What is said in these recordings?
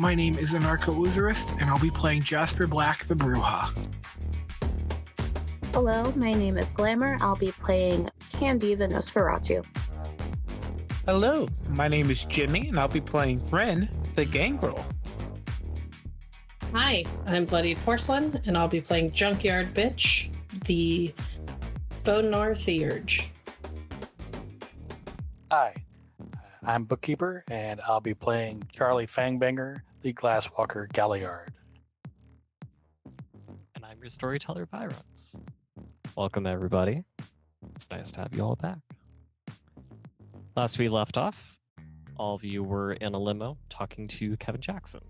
my name is Anarcholoserist, and I'll be playing Jasper Black the Bruja. Hello, my name is Glamour. I'll be playing Candy the Nosferatu. Hello, my name is Jimmy, and I'll be playing Wren the Gangrel. Hi, I'm Bloodied Porcelain, and I'll be playing Junkyard Bitch, the Bonar Theurge. Hi, I'm Bookkeeper, and I'll be playing Charlie Fangbanger, the Glasswalker Galliard. And I'm your Storyteller, Vironz. Welcome, everybody. It's nice to have you all back. Last we left off, all of you were in a limo talking to Kevin Jackson.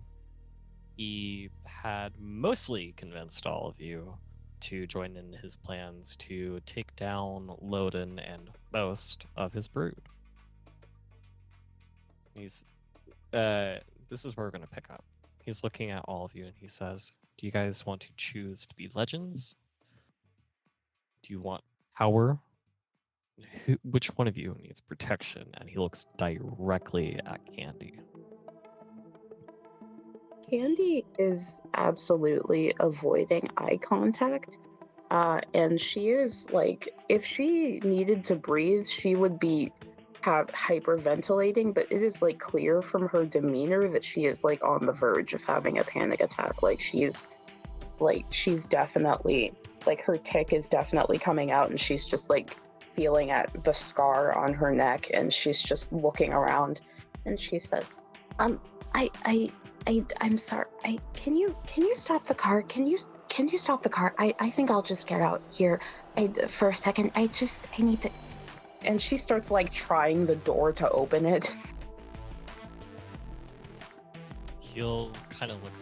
He had mostly convinced all of you to join in his plans to take down Loden and most of his brood. This is where we're going to pick up. He's looking at all of you and he says, do you guys want to choose to be legends? Do you want power? Which one of you needs protection? And he looks directly at Candy. Candy is absolutely avoiding eye contact. And she is like, if she needed to breathe, she would be hyperventilating, but it is like clear from her demeanor that she is like on the verge of having a panic attack. She's definitely, like, her tic is definitely coming out, and she's just like feeling at the scar on her neck, and she's just looking around, and she says, I'm sorry. Can you stop the car? Can you stop the car? I think I'll just get out here for a second. I need to. And she starts like trying the door to open it. He'll kind of look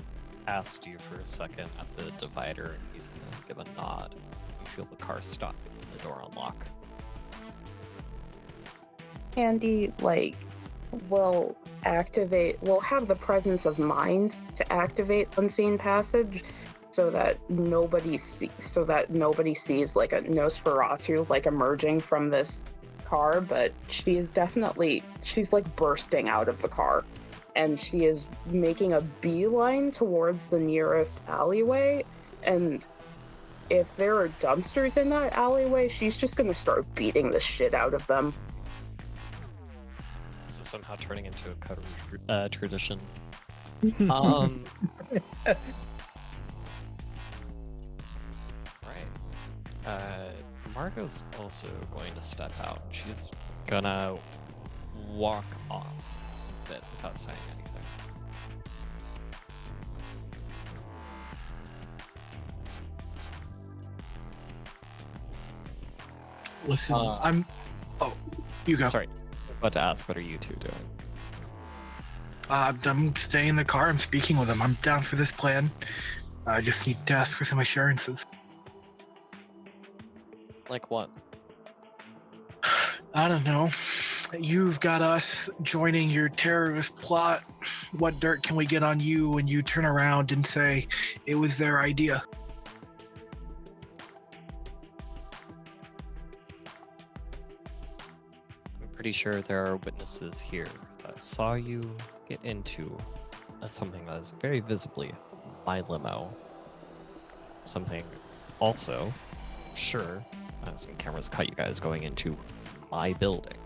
past you for a second at the divider, and he's gonna give a nod. You feel the car stop and the door unlock. Candy will have the presence of mind to activate unseen passage so that nobody sees like a Nosferatu like emerging from this car, but she's like bursting out of the car, and she is making a beeline towards the nearest alleyway, and if there are dumpsters in that alleyway, she's just gonna start beating the shit out of them. This is somehow turning into a coterie tradition. Right. Margot's also going to step out. She's gonna walk off a bit without saying anything. Listen, Oh, you go. Sorry, I'm about to ask, what are you two doing? I'm staying in the car. I'm speaking with him. I'm down for this plan. I just need to ask for some assurances. Like what? I don't know. You've got us joining your terrorist plot. What dirt can we get on you when you turn around and say it was their idea? I'm pretty sure there are witnesses here that saw you get into something that is very visibly my limo. Something also, sure, some cameras caught you guys going into my building.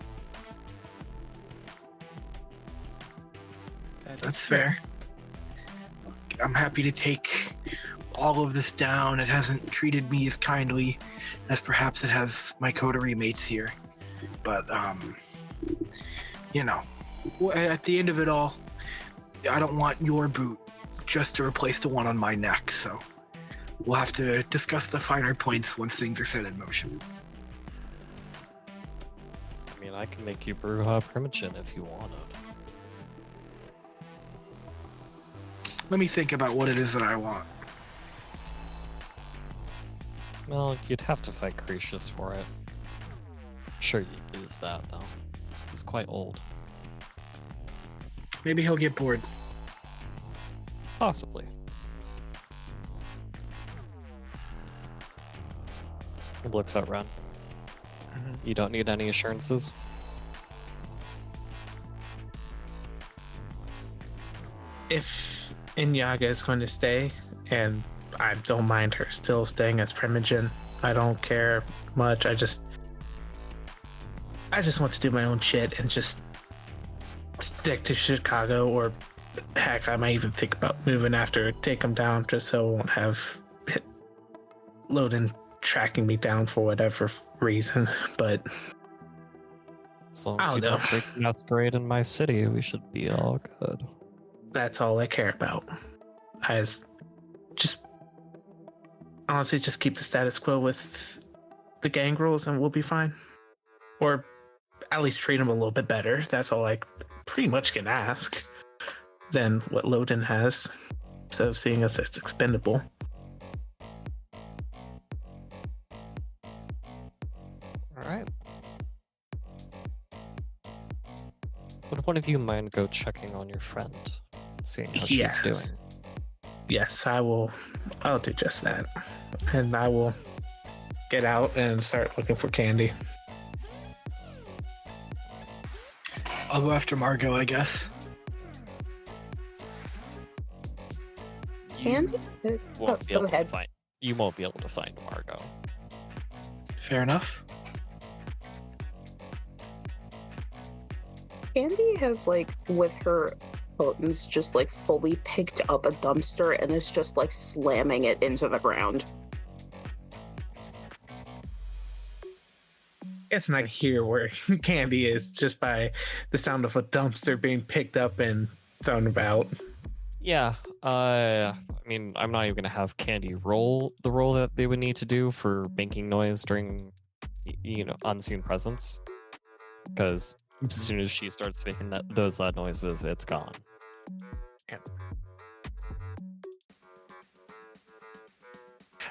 That's fair. I'm happy to take all of this down. It hasn't treated me as kindly as perhaps it has my coterie mates here. But, at the end of it all, I don't want your boot just to replace the one on my neck, so we'll have to discuss the finer points once things are set in motion. I mean, I can make you Bruja Primogen if you wanted. Let me think about what it is that I want. Well, you'd have to fight Cretius for it. I'm sure you'd lose that, though. He's quite old. Maybe he'll get bored. Possibly. He looks at Wren. You don't need any assurances? if Inyaga is going to stay, and I don't mind her still staying as Primogen, I don't care much. I just want to do my own shit and just stick to Chicago, or heck, I might even think about moving after, take them down, just so I won't have Loden tracking me down for whatever reason. But As long I as don't you know. don't break the masquerade in my city, we should be all good. That's all I care about. Just honestly, just keep the status quo with the gang rules and we'll be fine. Or at least treat them a little bit better. That's all I pretty much can ask than what Loden has. So seeing us as expendable. All right. Would one of you mind go checking on your friend, seeing how she's doing? Yes, I will. I'll do just that. And I will get out and start looking for Candy. I'll go after Margot, I guess. Candy? Won't be go able to ahead. find. You won't be able to find Margot. Fair enough. Candy has, like, with her potence, just, like, fully picked up a dumpster and is just, like, slamming it into the ground. Guess I hear where Candy is just by the sound of a dumpster being picked up and thrown about. Yeah. I mean, I'm not even gonna have Candy roll the role that they would need to do for making noise during, unseen presence, because as soon as she starts making those noises, it's gone.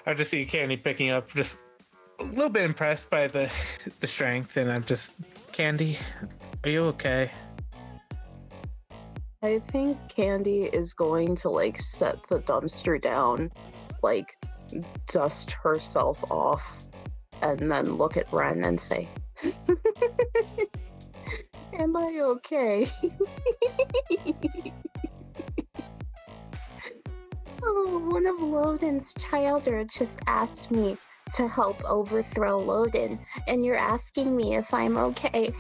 I just see Candy picking up, just a little bit impressed by the strength, and I'm just, Candy, are you okay? I think Candy is going to, like, set the dumpster down, like, dust herself off, and then look at Wren and say, am I okay? Oh, one of Loden's children just asked me to help overthrow Loden, and you're asking me if I'm okay.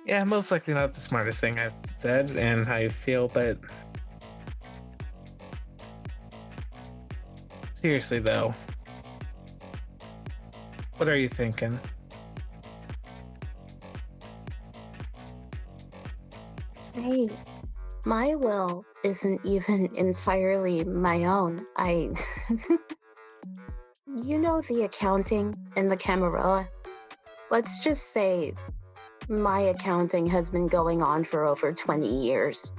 Yeah, most likely not the smartest thing I've said and how you feel, but seriously though, what are you thinking? Hey, my will isn't even entirely my own. You know the accounting in the Camarilla? Let's just say my accounting has been going on for over 20 years.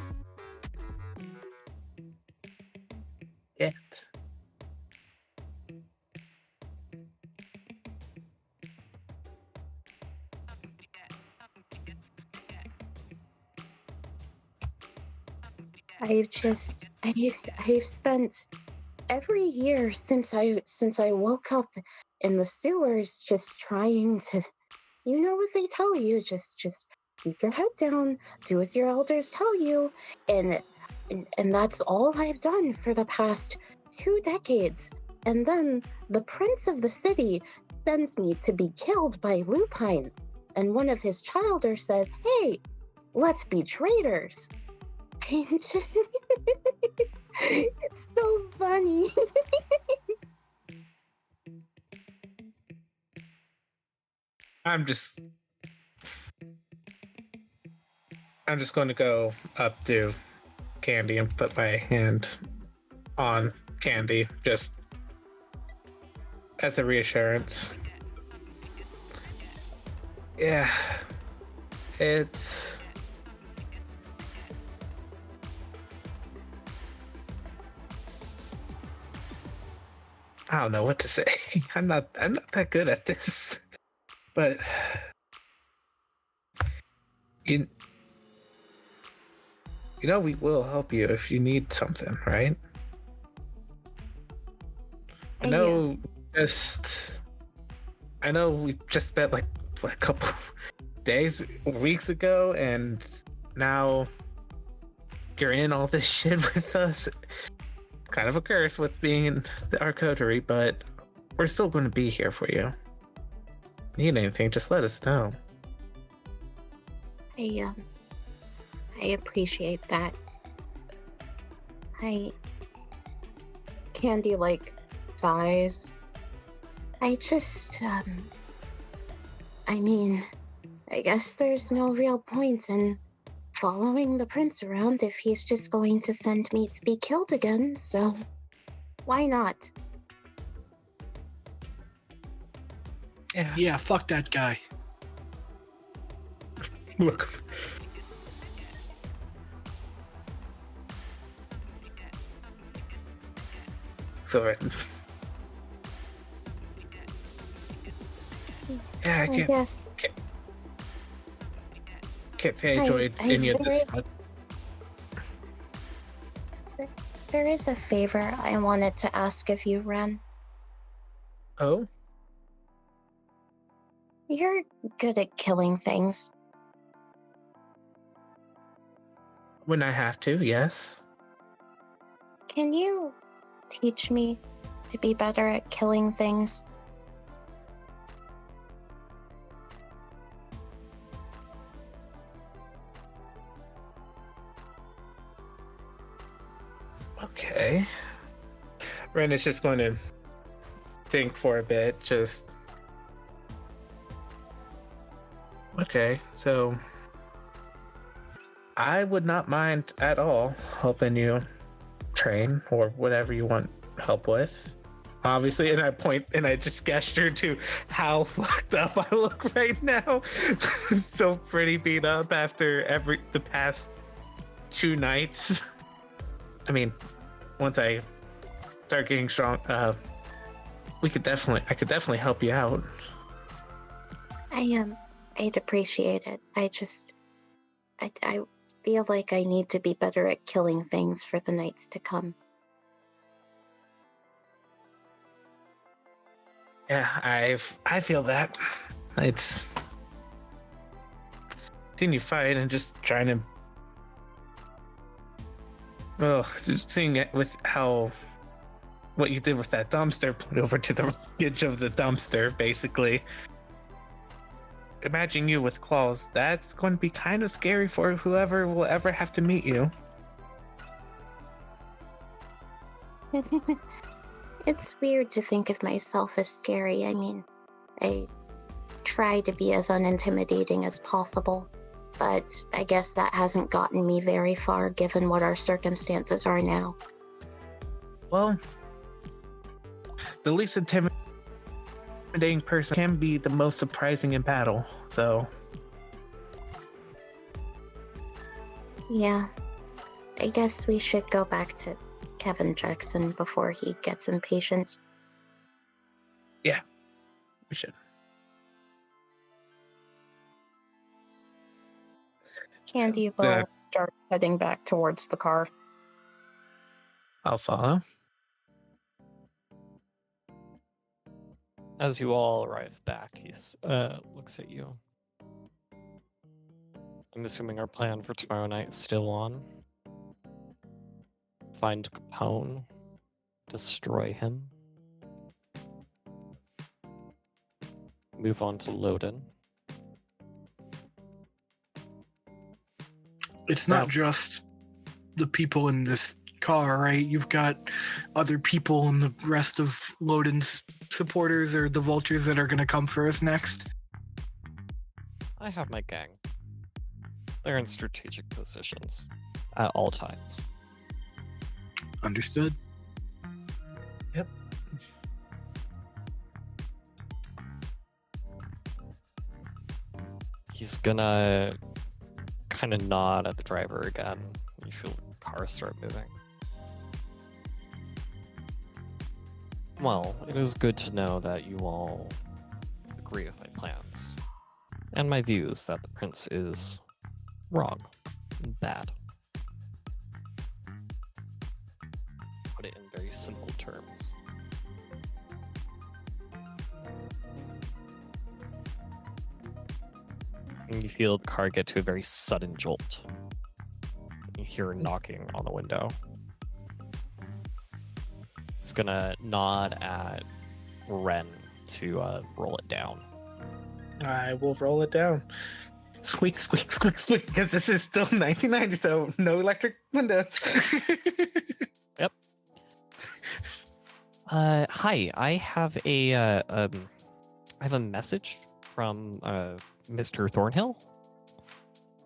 Yet. I've spent every year since I woke up in the sewers just trying to, you know what they tell you, just keep your head down, do as your elders tell you, and that's all I've done for the past 2 decades. And then the prince of the city sends me to be killed by lupines, and one of his children says, hey, let's be traitors. It's so funny. I'm just going to go up to Candy and put my hand on Candy, just as a reassurance. Yeah, it's... I don't know what to say. I'm not that good at this. But you know we will help you if you need something, right? I know we just met like a couple days, weeks ago, and now you're in all this shit with us. Kind of a curse with being in our coterie, but we're still going to be here for you. Need anything, just let us know. I appreciate that. Candy, like, sighs. I mean, I guess there's no real point in following the prince around if he's just going to send me to be killed again, so why not? Yeah, fuck that guy. Look. Sorry. Yeah, I can't. Yes. Can't say I enjoyed any of this. There is a favor I wanted to ask of you, Wren. Oh? You're good at killing things. When I have to, yes. Can you teach me to be better at killing things? Okay. Wren is just going to think for a bit, just... Okay, so... I would not mind at all helping you train or whatever you want help with. Obviously, and I point and I just gesture to how fucked up I look right now. So pretty beat up after the past 2 nights. I mean, once I start getting strong, I could definitely help you out. I'd appreciate it. I feel like I need to be better at killing things for the nights to come. Yeah, I feel that. It's seeing you fight and just trying to. Oh, just seeing it with what you did with that dumpster, put over to the edge of the dumpster, basically. Imagine you with claws. That's going to be kind of scary for whoever will ever have to meet you. It's weird to think of myself as scary. I mean, I try to be as unintimidating as possible, but I guess that hasn't gotten me very far given what our circumstances are now. Well, the least intimidating person can be the most surprising in battle, so... Yeah, I guess we should go back to Kevin Jackson before he gets impatient. Yeah, we should. Candy will start heading back towards the car. I'll follow. As you all arrive back, he looks at you. I'm assuming our plan for tomorrow night is still on. Find Capone, destroy him, move on to Loden. It's not just the people in this car, right? You've got other people in the rest of Loden's supporters or the vultures that are going to come for us next. I have my gang. They're in strategic positions at all times. Understood. Yep. He's gonna kind of nod at the driver again. You feel the car start moving. Well, it is good to know that you all agree with my plans and my views that the prince is wrong and bad. Put it in very simple terms. And you feel the car get to a very sudden jolt You hear knocking on the window. He's gonna nod at Wren to roll it down. I will roll it down. Squeak, squeak, squeak, squeak, because this is still 1990, so no electric windows. Yep. Hi, I have a message from Mr. Thornhill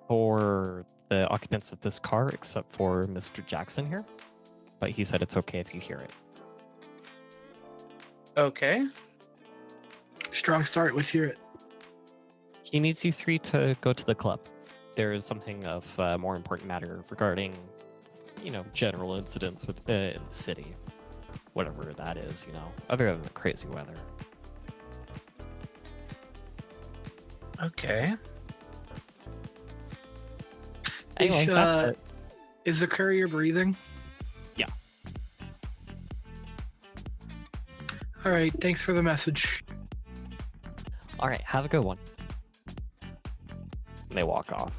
for the occupants of this car, except for Mr. Jackson here. But he said it's okay if you hear it. Okay. Strong start. Let's hear it. He needs you three to go to the club. There is something of more important matter regarding, general incidents in the city. Whatever that is, other than the crazy weather. Okay. Anyway, Is the courier breathing? Yeah. All right. Thanks for the message. All right, have a good one. And they walk off.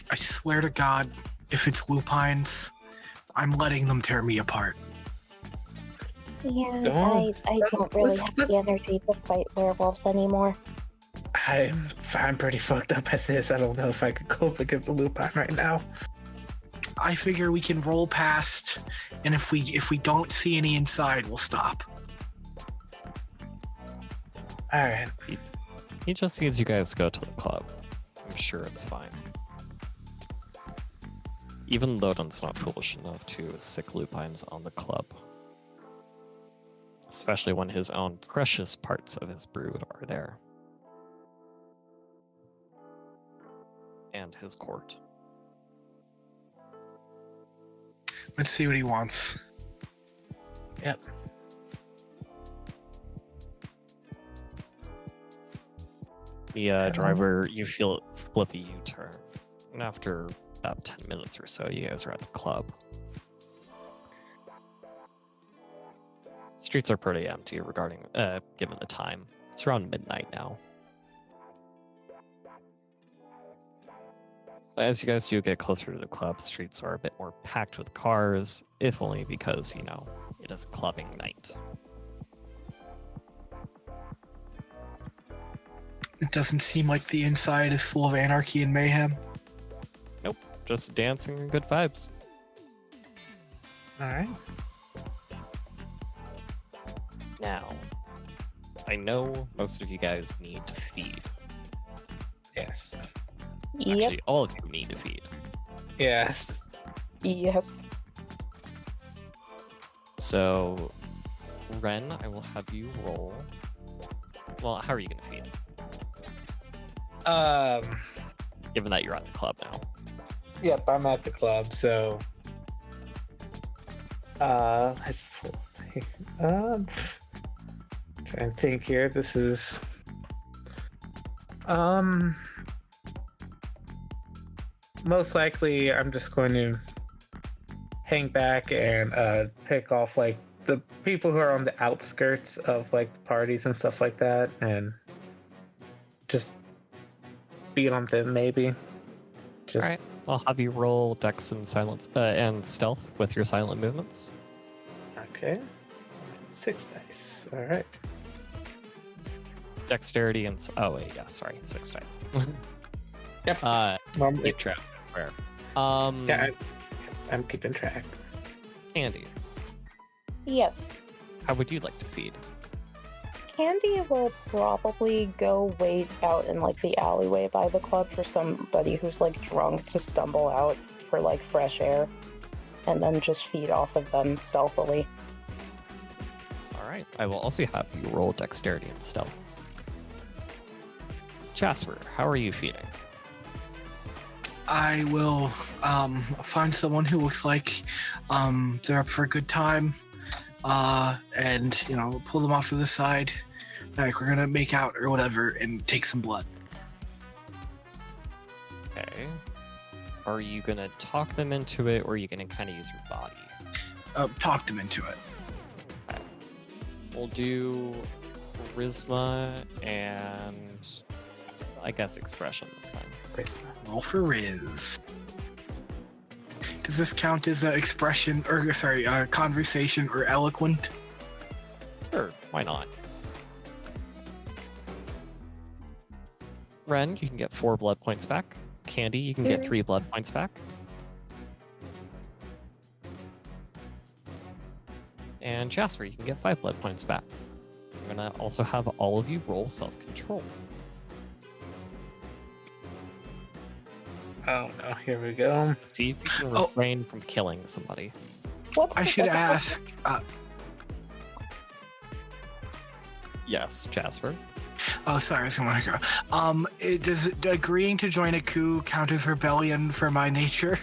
I swear to God, if it's lupines, I'm letting them tear me apart. Yeah, Don't- I don't really have the energy to fight werewolves anymore. I'm pretty fucked up as is. I don't know if I could cope against a lupine right now. I figure we can roll past, and if we don't see any inside, we'll stop. All right. He just needs you guys to go to the club. I'm sure it's fine. Even Lodon's not foolish enough to sick lupines on the club. Especially when his own precious parts of his brood are there. And his court. Let's see what he wants. Yep. The driver, you feel it flip a U-turn. And after about 10 minutes or so, you guys are at the club. Streets are pretty empty regarding, given the time. It's around midnight now. As you guys do get closer to the club, the streets are a bit more packed with cars, if only because, it is a clubbing night. It doesn't seem like the inside is full of anarchy and mayhem. Nope, just dancing and good vibes. All right. Now, I know most of you guys need to feed. Yes. Yep. Actually, all of you need to feed. Yes. Yes. So, Wren, I will have you roll. Well, how are you going to feed? Given that you're at the club now. Yep, I'm at the club, so it's full. Trying to think here. This is most likely I'm just going to hang back and pick off like the people who are on the outskirts of like parties and stuff like that, and just beat on them maybe. Just All right, I'll have you roll Dex and silence and stealth with your silent movements. okay. 6 dice. All right. Dexterity and oh wait, yeah, sorry, 6 dice. Yep. Keep track. Where? Yeah, I'm keeping track. Andy, Yes. how would you like to feed? Candy will probably go wait out in like the alleyway by the club for somebody who's like drunk to stumble out for like fresh air, and then just feed off of them stealthily. All right, I will also have you roll Dexterity and stealth. Jasper, how are you feeding? I will find someone who looks like they're up for a good time, and pull them off to the side. Like we're gonna make out or whatever, and take some blood. Okay. Are you gonna talk them into it, or are you gonna kind of use your body? Talk them into it. Okay. We'll do charisma and I guess expression this time. Roll for Riz. Does this count as expression, or sorry, conversation or eloquent? Sure, why not? Wren, you can get 4 blood points back. Candy, you can get 3 blood points back. And Jasper, you can get 5 blood points back. I'm gonna also have all of you roll self-control. Oh no, here we go. See if you can refrain from killing somebody. What's I the should difficulty? ask. Yes, Jasper. Oh, sorry, I was going to go. Does agreeing to join a coup count as rebellion for my nature?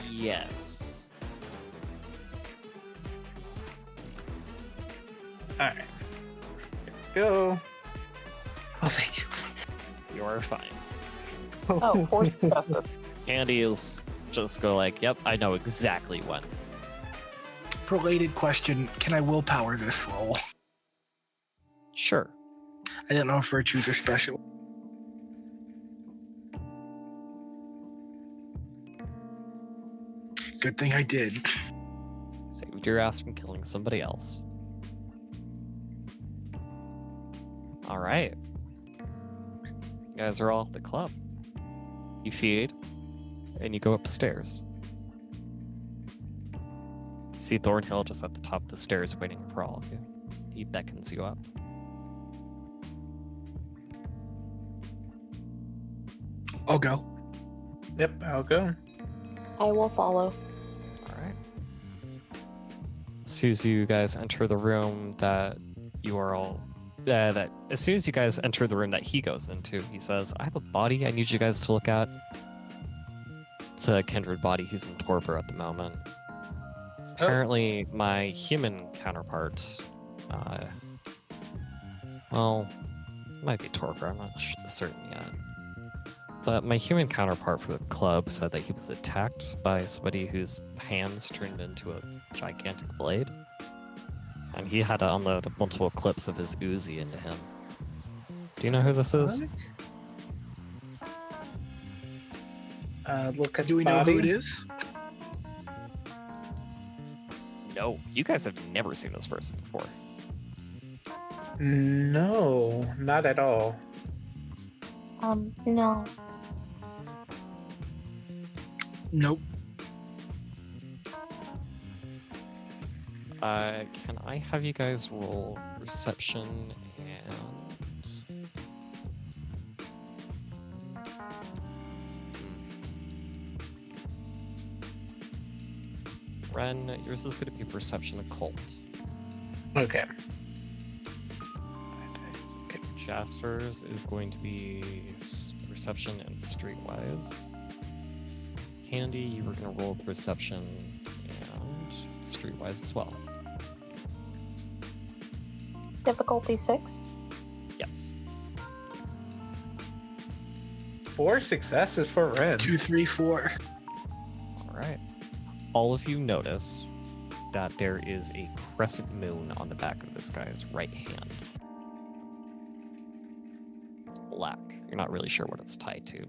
Yes. All right. Here we go. Oh, thank you. You are fine. Oh, poor Justin. Candy is just go like, yep, I know exactly when. Related question: can I willpower this roll? Sure. I didn't know if virtues are special. Good thing I did. Saved your ass from killing somebody else. All right. You guys are all at the club. You feed, and you go upstairs. You see Thornhill just at the top of the stairs waiting for all of you. He beckons you up. I'll go. Yep, I'll go. I will follow. All right. As soon as you guys enter the room that you are all, as soon as you guys enter the room that he goes into, he says, "I have a body I need you guys to look at." It's a kindred body. He's in torpor at the moment. Apparently, my human counterpart, well, might be torpor. I'm not certain yet. But my human counterpart for the club said that he was attacked by somebody whose hands turned into a gigantic blade. And he had to unload multiple clips of his Uzi into him. Do you know who this is? Look at Do we the know body. who it is? No, you guys have never seen this person before. No, not at all. No. Nope. Can I have you guys roll perception and... Wren, yours is going to be perception occult. Okay. Jasper's is going to be perception and streetwise. Candy, you were going to roll perception and streetwise as well. Difficulty 6. Yes. 4 successes for Wren. 2, 3, 4. All right. All of you notice that there is a crescent moon on the back of this guy's right hand. It's black. You're not really sure what it's tied to.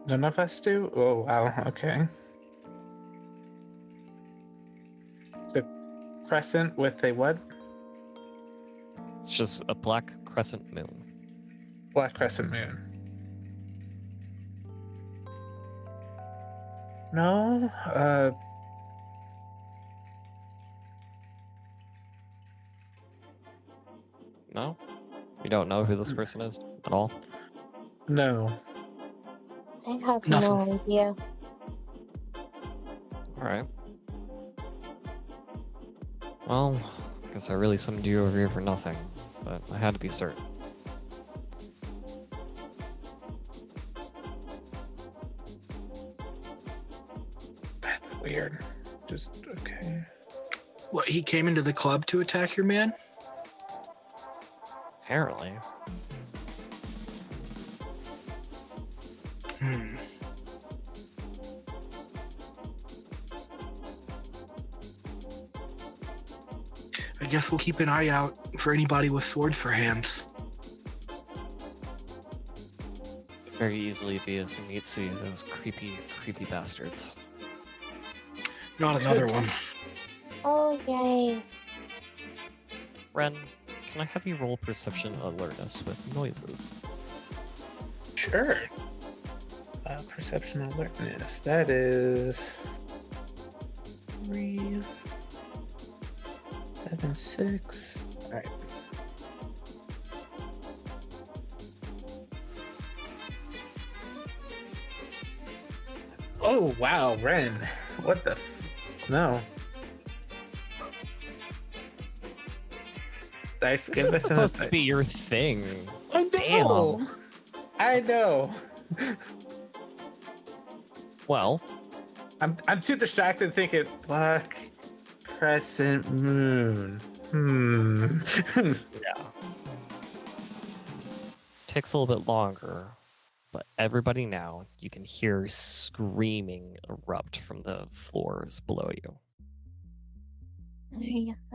None of us do? Oh, wow. Okay. So, crescent with a what? It's just a black crescent moon. Black crescent moon. No? No? You don't know who this person is at all? No. I have Nothing. no idea. Alright. Well, I guess I really summoned you over here for nothing, but I had to be certain. That's weird. Just, okay. What, he came into the club to attack your man? Apparently. I guess we'll keep an eye out for anybody with swords for hands. very easily be a Zemitsi, those creepy, creepy bastards. Not another one. Oh, yay. Wren, can I have you roll perception alertness with noises? Sure. Perception alertness. That is 3, 7, 6. All right. Oh wow, Wren. What the? No. Dice This is supposed to be your thing. I know. Damn. I know. Well, I'm too distracted thinking black crescent moon. yeah. Takes a little bit longer, but everybody now, you can hear screaming erupt from the floors below you.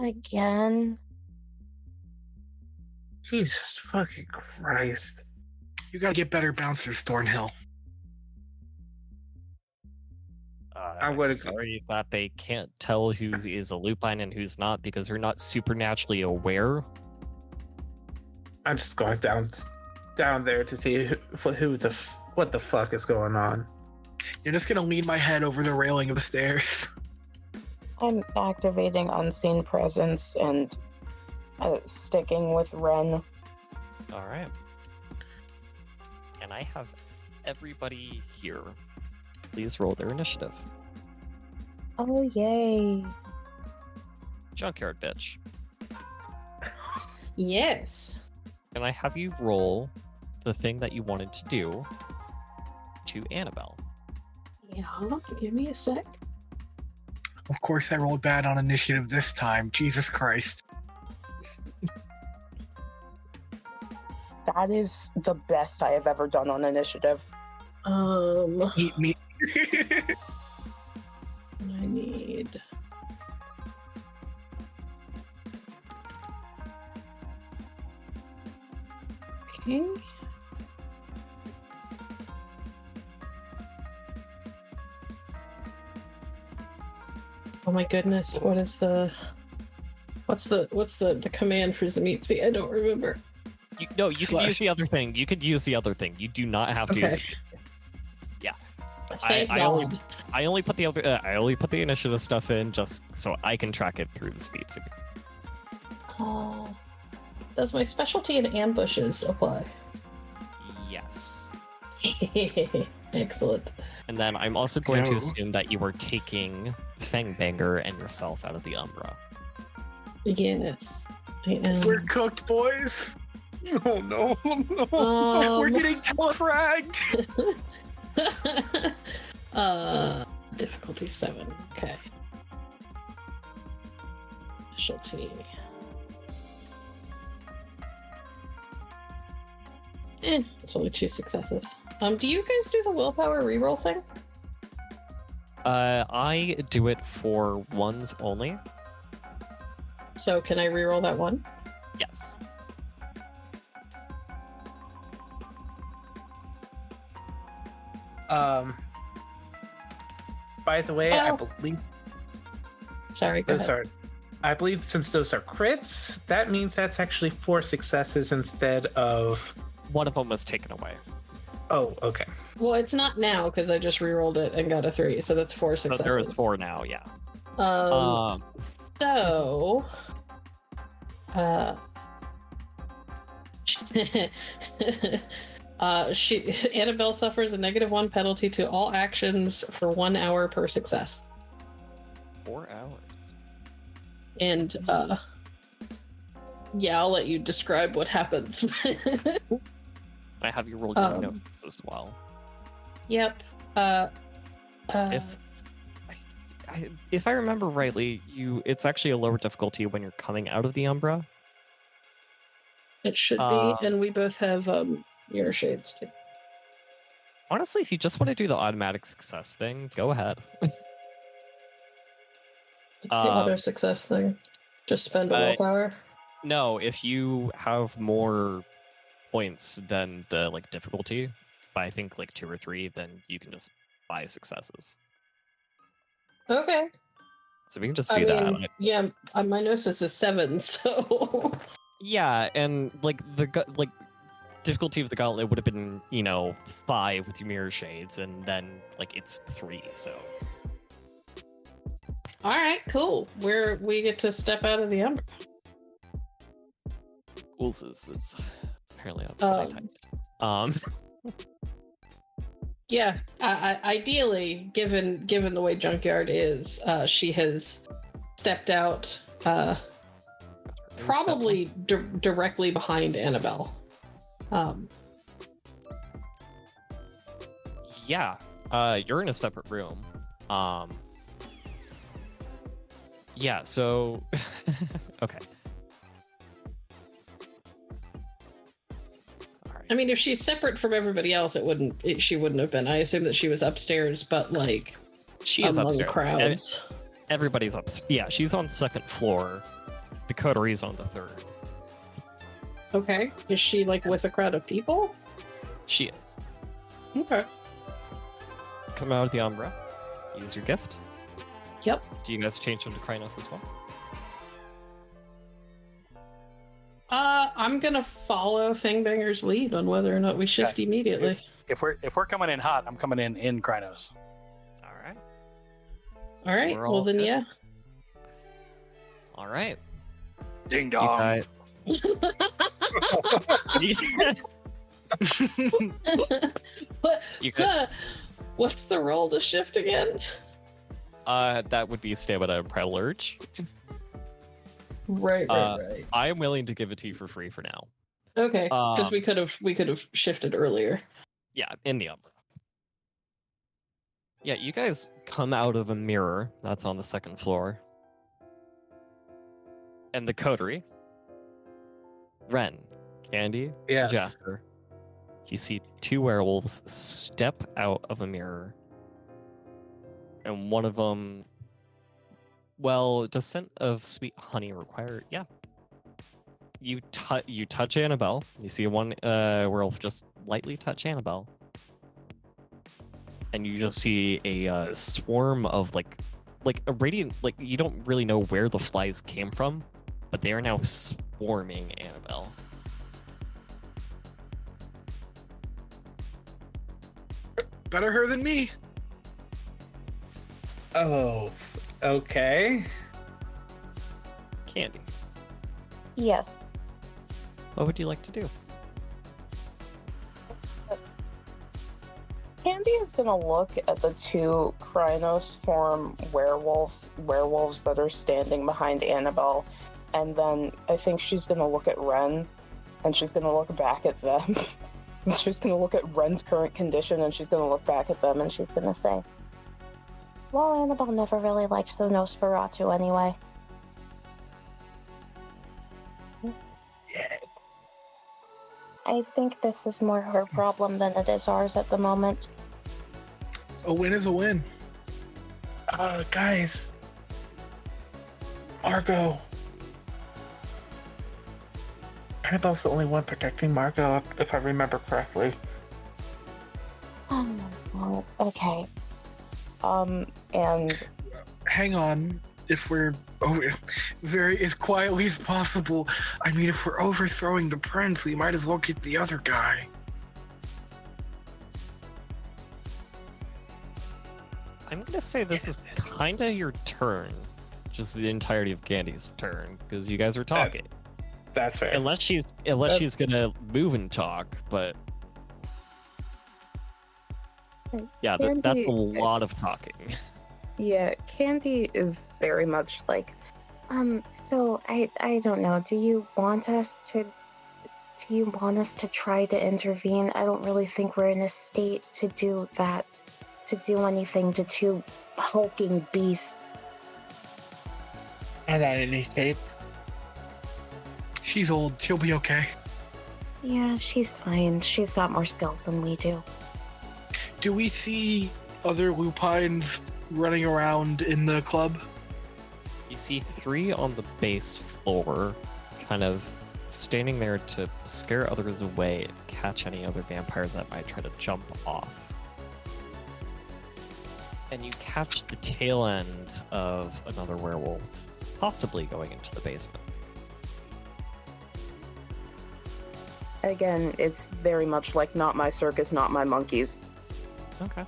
Again. Jesus fucking Christ. You gotta get better bouncers, Thornhill. I would I'm sorry that they can't tell who is a lupine and who's not because they're not supernaturally aware. I'm just going down there to see what the fuck is going on. You're just gonna lean my head over the railing of the stairs. I'm activating unseen presence and sticking with Wren. All right. And I have everybody here. Please roll their initiative. Oh, yay. Junkyard bitch. Yes. Can I have you roll the thing that you wanted to do to Annabelle? Yeah, give me a sec. Of course I rolled bad on initiative this time. Jesus Christ. That is the best I have ever done on initiative. Eat me. I need. Okay. Oh my goodness! What's the command for Zemitsi? I don't remember. You can use the other thing. You could use the other thing. You do not have to Okay. use it. Yeah. Thank I God. only put the initiative stuff in just so I can track it through the speed. Does my specialty in ambushes apply? Yes. Excellent. And then I'm also going to No. assume that you are taking Fangbanger and yourself out of the Umbra. Yes. I am. We're cooked, boys. Oh no, no. We're getting telefragged. Difficulty 7. Okay. Specialty. It's only 2 successes. Do you guys do the willpower reroll thing? I do it for ones only. So can I reroll that one? Yes. By the way, I Oh. believe Sorry, go ahead. sorry. I believe since those are crits, that means that's actually 4 successes instead of. One of them was taken away. Oh, okay. Well, it's not now because I just rerolled it and got a 3, so that's 4 So successes. there is 4 now, yeah. So, Annabelle suffers a -1 penalty to all actions for 1 hour per success. 4 hours. And yeah, I'll let you describe what happens. I have you roll your diagnosis as well. Yep. If I remember rightly, it's actually a lower difficulty when you're coming out of the Umbra. It should be, and we both have mirror shades too. Honestly, if you just want to do the automatic success thing, go ahead. It's the auto success thing. Just spend a willpower. No, if you have more points than the difficulty, by I think like 2 or 3, then you can just buy successes. Okay. So we can just do that. Yeah, my gnosis is 7, so. Yeah, and like difficulty of the gauntlet would have been 5 with your mirror shades, and then like it's 3. So. All right, cool. We get to step out of the ember. Ghouls is apparently that's what I typed. Yeah, ideally, given the way Junkyard is, she has stepped out, probably directly behind Annabelle. Yeah, you're in a separate room. Yeah, so okay. I mean, if she's separate from everybody else, she wouldn't have been. I assume that she was upstairs, but like she is among upstairs. crowds. Everybody's up. Yeah, she's on 2nd floor. The coterie's on the 3rd. Okay, is she like with a crowd of people? She is. Okay. Come out of the umbra. Use your gift. Yep. Do you guys change into Krynos as well? I'm gonna follow Fangbanger's lead on whether or not we shift immediately. If we're coming in hot, I'm coming in Krynos. All right. All right. We're Well all then, good. yeah. Oh. All right. Ding dong. What? You could. What's the roll to shift again? That would be stamina and primal urge. Right. I am willing to give it to you for free for now. Okay, because we could have shifted earlier. Yeah, in the umbra. Yeah, you guys come out of a mirror that's on the 2nd floor. And the coterie. Wren, Candy, Yes. Jasper. You see 2 werewolves step out of a mirror. And one of them, well, does scent of sweet honey require? Yeah. You touch Annabelle. You see one werewolf just lightly touch Annabelle. And you just see a swarm of like a radiant, like you don't really know where the flies came from, but they are now swarming Annabelle. Better her than me. Oh, okay. Candy, Yes. what would you like to do? Candy is gonna look at the 2 Krynos form werewolves that are standing behind Annabelle, and then I think she's gonna look at Wren, and she's gonna look back at them. She's gonna look at Wren's current condition, and she's gonna look back at them, and she's gonna say, Well, Annabelle never really liked the Nosferatu anyway. I think this is more her problem than it is ours at the moment. A win is a win. Guys. Margot. Annabelle's the only one protecting Margot, if I remember correctly. Oh, okay. and Hang on. If we're very as quietly as possible, I mean, if we're overthrowing the prince, we might as well get the other guy. I'm gonna say this is kind of your turn, just the entirety of Candy's turn, because you guys are talking. That's fair. Unless she's gonna move and talk, but yeah, that's Candy- a lot of talking. yeah, Candy is very much like, So I don't know. Do you want us to try to intervene? I don't really think we're in a state to do that, to do anything to 2 hulking beasts. And at any state. She's old. She'll be okay. Yeah, she's fine. She's got more skills than we do. Do we see other lupines running around in the club? You see 3 on the base floor, kind of standing there to scare others away and catch any other vampires that might try to jump off. And you catch the tail end of another werewolf, possibly going into the basement. Again, it's very much like not my circus, not my monkeys. Okay.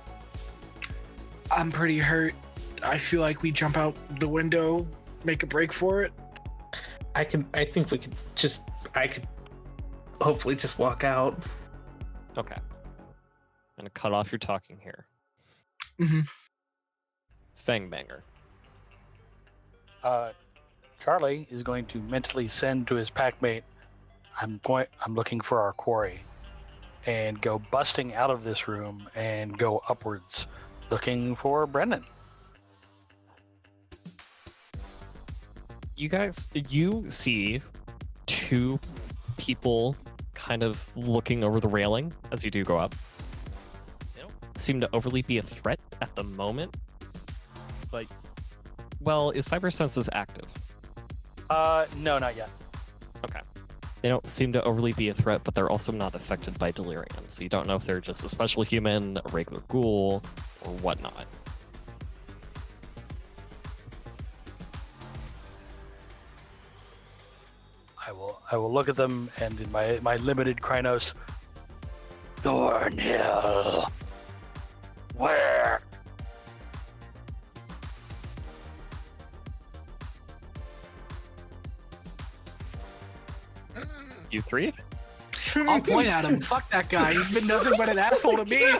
I'm pretty hurt. I feel like we jump out the window, make a break for it. I think we could just. I could hopefully just walk out. Okay. I'm gonna cut off your talking here. Mm-hmm. Fangbanger. Charlie is going to mentally send to his packmate, I'm looking for our quarry, and go busting out of this room and go upwards looking for Brennan. You see two people kind of looking over the railing as you do go up. They don't seem to overly be a threat at the moment, but, well, is Cyber Senses active? No, not yet. Okay. They don't seem to overly be a threat, but they're also not affected by delirium, so you don't know if they're just a special human, a regular ghoul, or whatnot. I will look at them, and in my limited Krynos, Thornhill, where? You three? I'll point at him. Fuck that guy. He's been nothing but an asshole to me.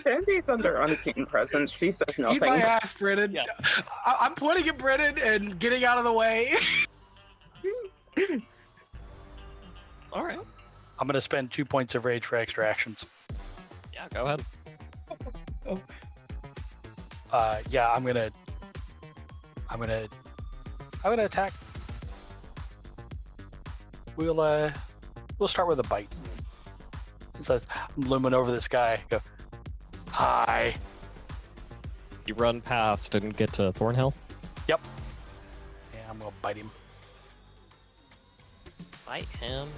Sandy's under unseen presence. She says Eat my nothing. ass, Brennan. Yeah. I'm pointing at Brennan and getting out of the way. All right. I'm gonna spend 2 points of rage for extra actions. Yeah, go ahead. Yeah, I'm gonna attack. We'll start with a bite. So I'm looming over this guy. Go, hi. You run past and get to Thornhill. Yep. Yeah, I'm gonna bite him. Bite him.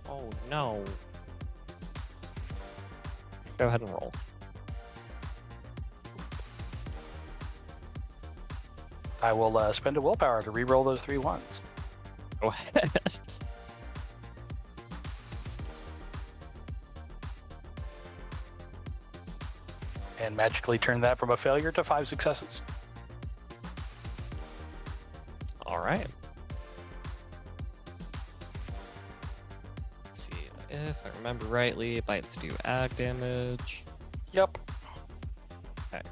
Oh no. Go ahead and roll. I will spend a willpower to re-roll those 3 ones. Go ahead. And magically turn that from a failure to 5 successes. All right. Let's see. If I remember rightly, bites do ag damage. Yep. Okay.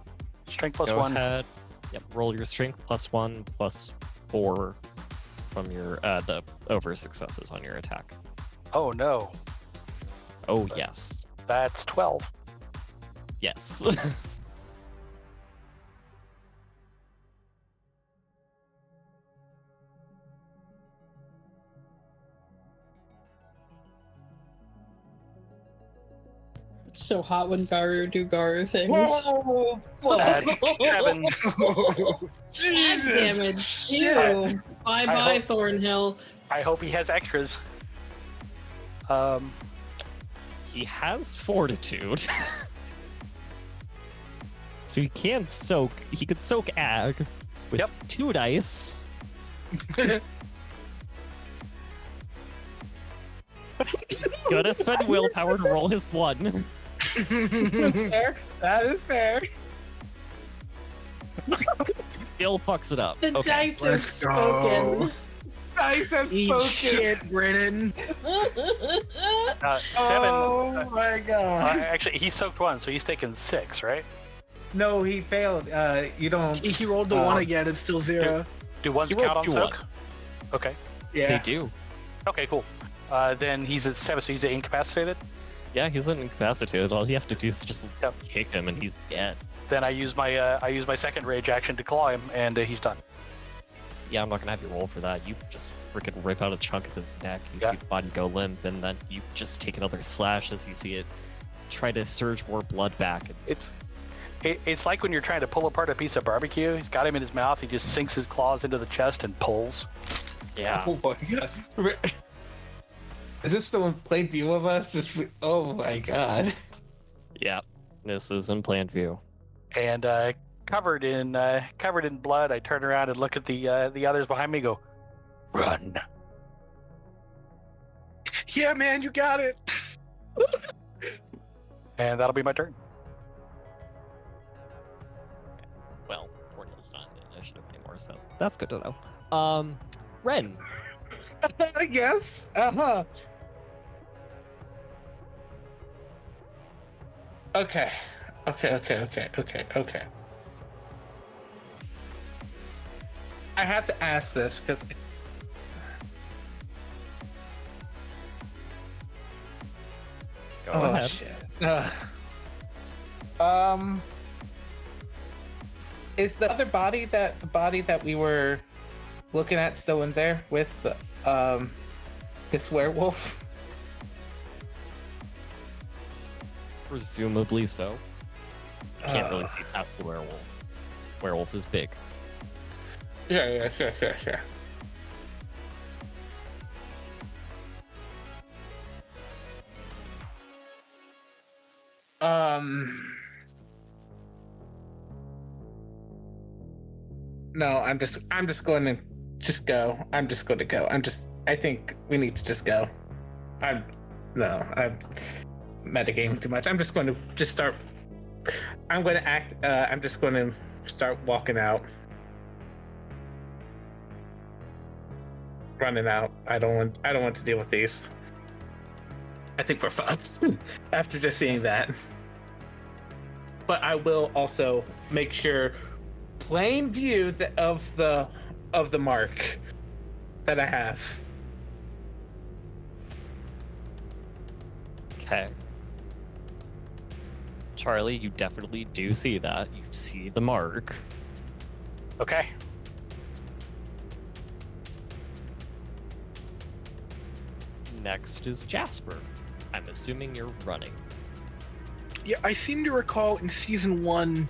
Strength plus Go 1. ahead. Yep. Roll your strength plus 1 plus 4 from your the over successes on your attack. Oh no. Oh yes. That's 12. Yes. It's so hot when Garu do Garu things. That's 7. Damage. Ew. Bye bye, hope- Thornhill. I hope he has extras. He has fortitude. So he can soak. He could soak ag with Yep. 2 dice. Gotta spend willpower to roll his 1. Fair. That is fair. Still fucks it up. The Okay. dice have Let's go. spoken. Dice have Eat spoken. shit, Brennan. 7. Oh my god. Actually, he soaked 1, so he's taken 6, right? No, he failed. You don't. He rolled the 1 again. It's still 0. Do ones He rolled count on 2 soak? ones. Okay. Yeah. They do. Okay, cool. Then he's at 7, so he's incapacitated. Yeah, he's incapacitated. All you have to do is just Yep. kick him, and he's dead. Then I use my second rage action to claw him, and he's done. Yeah, I'm not gonna have you roll for that. You just freaking rip out a chunk of his neck. You Yeah. see the body go limp, and then you just take another slash as you see it try to surge more blood back. And It's It's like when you're trying to pull apart a piece of barbecue. He's got him in his mouth. He just sinks his claws into the chest and pulls. Yeah. Oh my god. Is this the plain view of us? Oh my god. Yeah. This is in plain view. And covered in blood, I turn around and look at the others behind me and go, run. Yeah, man, you got it. And that'll be my turn. Well, Thornhill's not in initiative anymore, so that's good to know. Wren. I guess. Uh-huh. Okay. I have to ask this because Go ahead. Shit. Is the other body that we were looking at still in there with this werewolf? Presumably so. Can't really see past the werewolf. Werewolf is big. Yeah, sure. No, I'm just going to just go. I'm just going to go. I think we need to just go. I'm metagaming too much. I'm just going to start. I'm going to act. I'm just going to start walking out, running out. I don't want to deal with these. I think we're fucked after just seeing that. But I will also make sure plain view of the mark that I have. Okay. Charlie, you definitely do see that. You see the mark. Okay. Next is Jasper. I'm assuming you're running. Yeah, I seem to recall in season 1,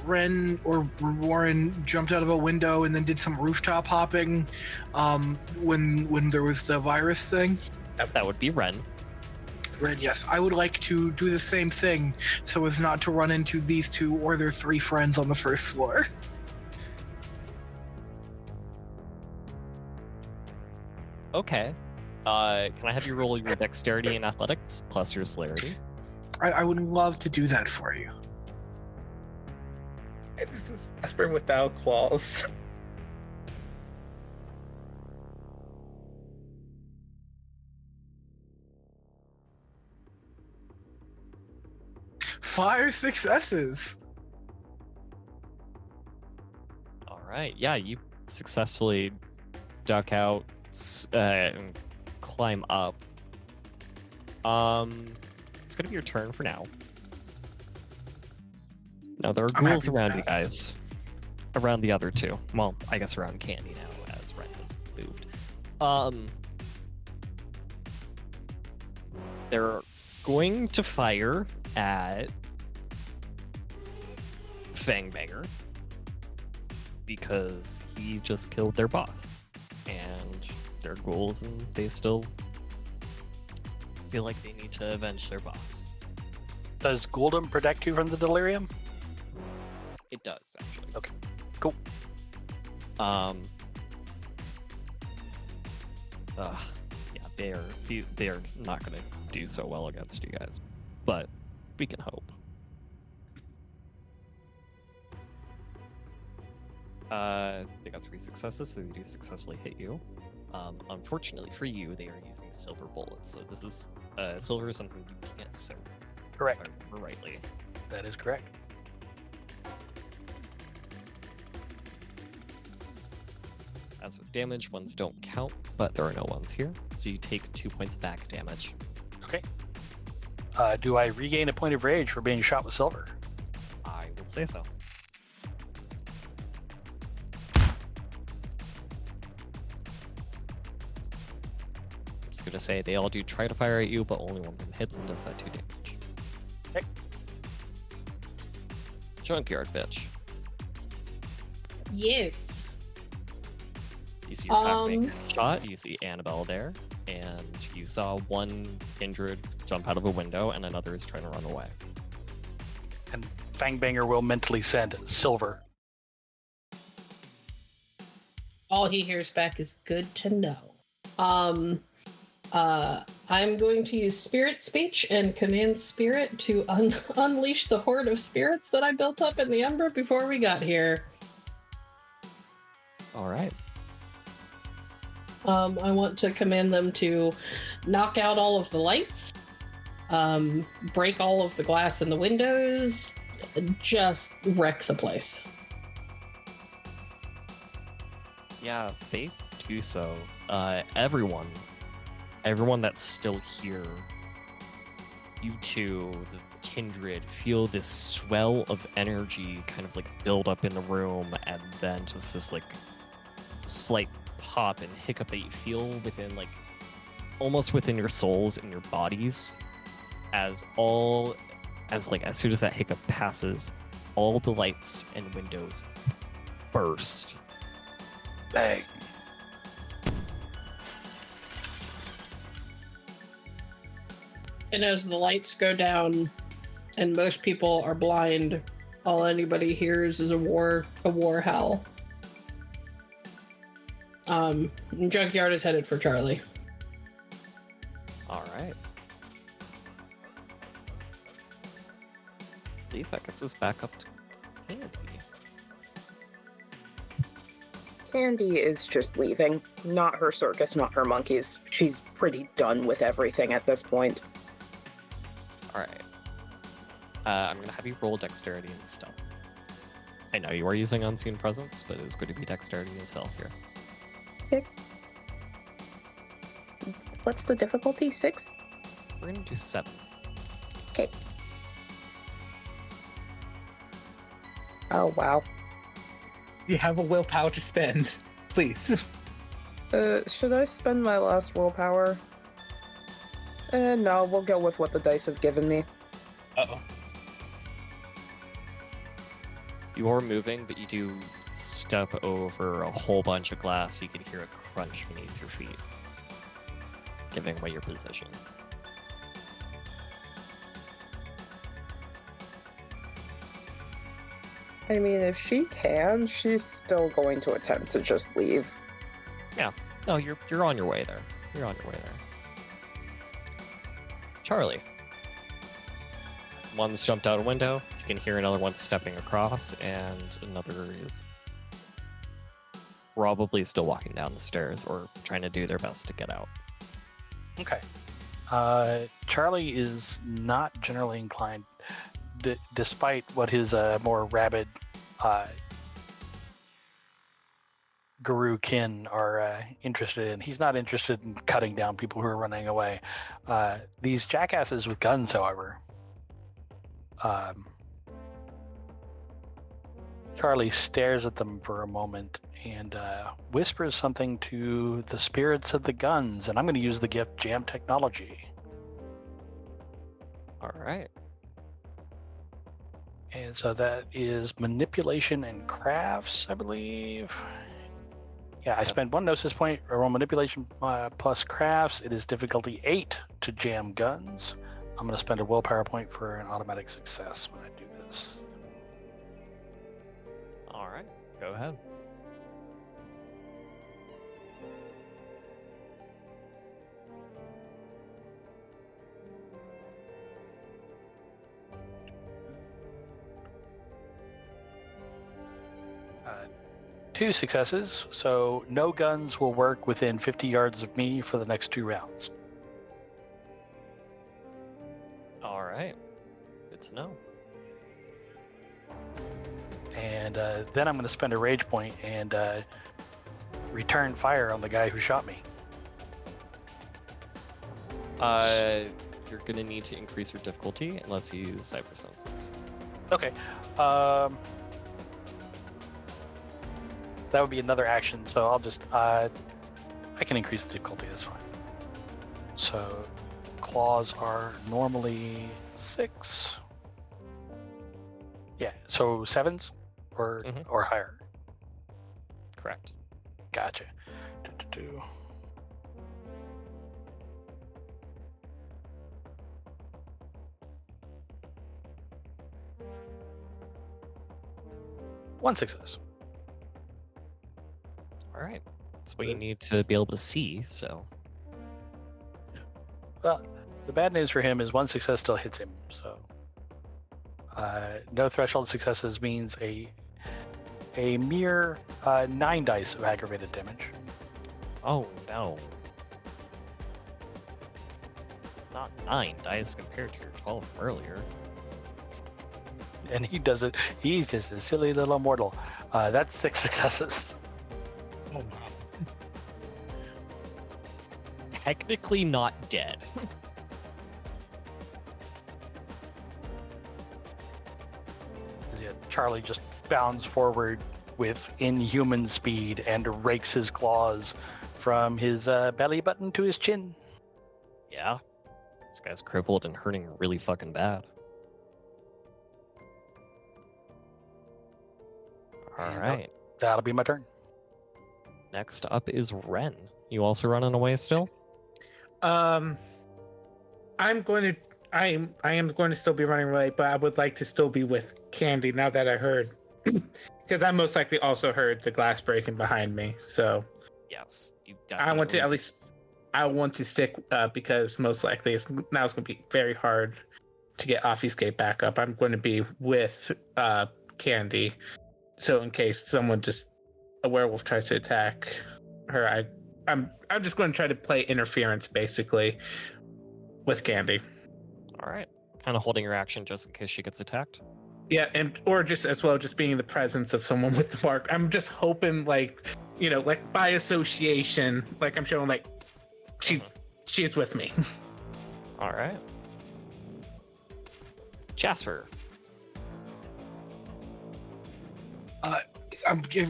Wren or Warren jumped out of a window and then did some rooftop hopping when there was the virus thing. That would be Wren. Wren, yes. I would like to do the same thing so as not to run into these two or their 3 friends on the first floor. Okay. Can I have you roll your dexterity and athletics plus your celerity? I would love to do that for you. This is Jasper without claws. Five successes. All right. Yeah, you successfully duck out and climb up. It's gonna be your turn for now. Now there are I'm ghouls happy with around you that. guys. Around the other two. Well, I guess around Candy now, as Wren has moved. They're going to fire at Fangbanger because he just killed their boss. And they're ghouls and they still feel like they need to avenge their boss. Does Gouldom protect you from the delirium? It does, actually. Okay, cool. Yeah, they are not going to do so well against you guys, but we can hope. They got 3 successes, so they do successfully hit you. Unfortunately for you, they are using silver bullets, so this is silver is something you can't soak. Correct. If I remember rightly. That is correct. As with damage, ones don't count, but there are no ones here, so you take 2 points of back damage. Okay. Do I regain a point of rage for being shot with silver? I would say so. I'm just gonna say they all do try to fire at you, but only one of them hits and does that 2 damage. Okay. Junkyard bitch. Yes. You see your pack shot, you see Annabelle there, and you saw one kindred jump out of a window and another is trying to run away. And Fangbanger will mentally send silver. All he hears back is good to know. I'm going to use spirit speech and command spirit to unleash the horde of spirits that I built up in the Umbra before we got here. All right. I want to command them to knock out all of the lights, break all of the glass in the windows, just wreck the place. Yeah, they do so. Everyone that's still here, you two, the kindred, feel this swell of energy kind of like build up in the room, and then just this like slight pop and hiccup that you feel within, like almost within your souls and your bodies, as soon as that hiccup passes, all the lights and windows burst. Bang. And as the lights go down and most people are blind, all anybody hears is a war howl. Junkyard is headed for Charlie. All right. I believe that gets us back up to Candy. Candy is just leaving. Not her circus, not her monkeys. She's pretty done with everything at this point. All right. I'm going to have you roll dexterity and stealth. I know you are using unseen presence, but it's going to be dexterity and stealth here. Okay. What's the difficulty? 6? We're going to do 7. Okay. Oh, wow. You have a willpower to spend. Please. Should I spend my last willpower? No, we'll go with what the dice have given me. Uh-oh. You are moving, but you do step over a whole bunch of glass. You can hear a crunch beneath your feet, giving away your position. I mean, if she can, she's still going to attempt to just leave. Yeah. No, you're on your way there. You're on your way there. Charlie. One's jumped out a window. You can hear another one stepping across, and another is probably still walking down the stairs or trying to do their best to get out. Okay. Charlie is not generally inclined, despite what his more rabid guru kin are interested in. He's not interested in cutting down people who are running away. These jackasses with guns, however, Charlie stares at them for a moment and whispers something to the spirits of the guns, and I'm going to use the gift Jam Technology. All right. And so that is manipulation and crafts, I believe. Yeah, I spend 1 gnosis point, I roll manipulation plus crafts. It is difficulty 8 to jam guns. I'm going to spend a willpower point for an automatic success when I do this. All right. Go ahead. Two successes, so no guns will work within 50 yards of me for the next 2 rounds. All right. Good to know. And then I'm going to spend a rage point and return fire on the guy who shot me. You're going to need to increase your difficulty unless you use cyber senses. Okay. That would be another action, so I'll just I can increase the difficulty, that's fine. So claws are normally 6. Yeah, so 7s or or higher. Correct. Gotcha. Do. 1 success. All right. That's what you need to be able to see. So Well, the bad news for him is 1 success still hits him. So no threshold successes means a mere 9 dice of aggravated damage. oh no, not 9 dice compared to your 12 from earlier. And he does it. He's just a silly little mortal. That's 6 successes. Oh, wow. Technically not dead. Yeah, Charlie just bounds forward with inhuman speed and rakes his claws from his belly button to his chin. Yeah. This guy's crippled and hurting really fucking bad. All And right. That'll be my turn. Next up is Wren. You also running away still? I am going to still be running away, but I would like to still be with Candy now that I heard, because I most likely also heard the glass breaking behind me. So Yes. You I want to definitely- I want to stick because most likely it's going to be very hard to get Offie's gate back up. I'm going to be with Candy, so in case a werewolf tries to attack her, I'm just going to try to play interference basically with Candy. All right. Kind of holding your action just in case she gets attacked. Yeah, or just as well, just being in the presence of someone with the mark. I'm just hoping, like by association, like I'm showing, like she's with me. All right. Jasper.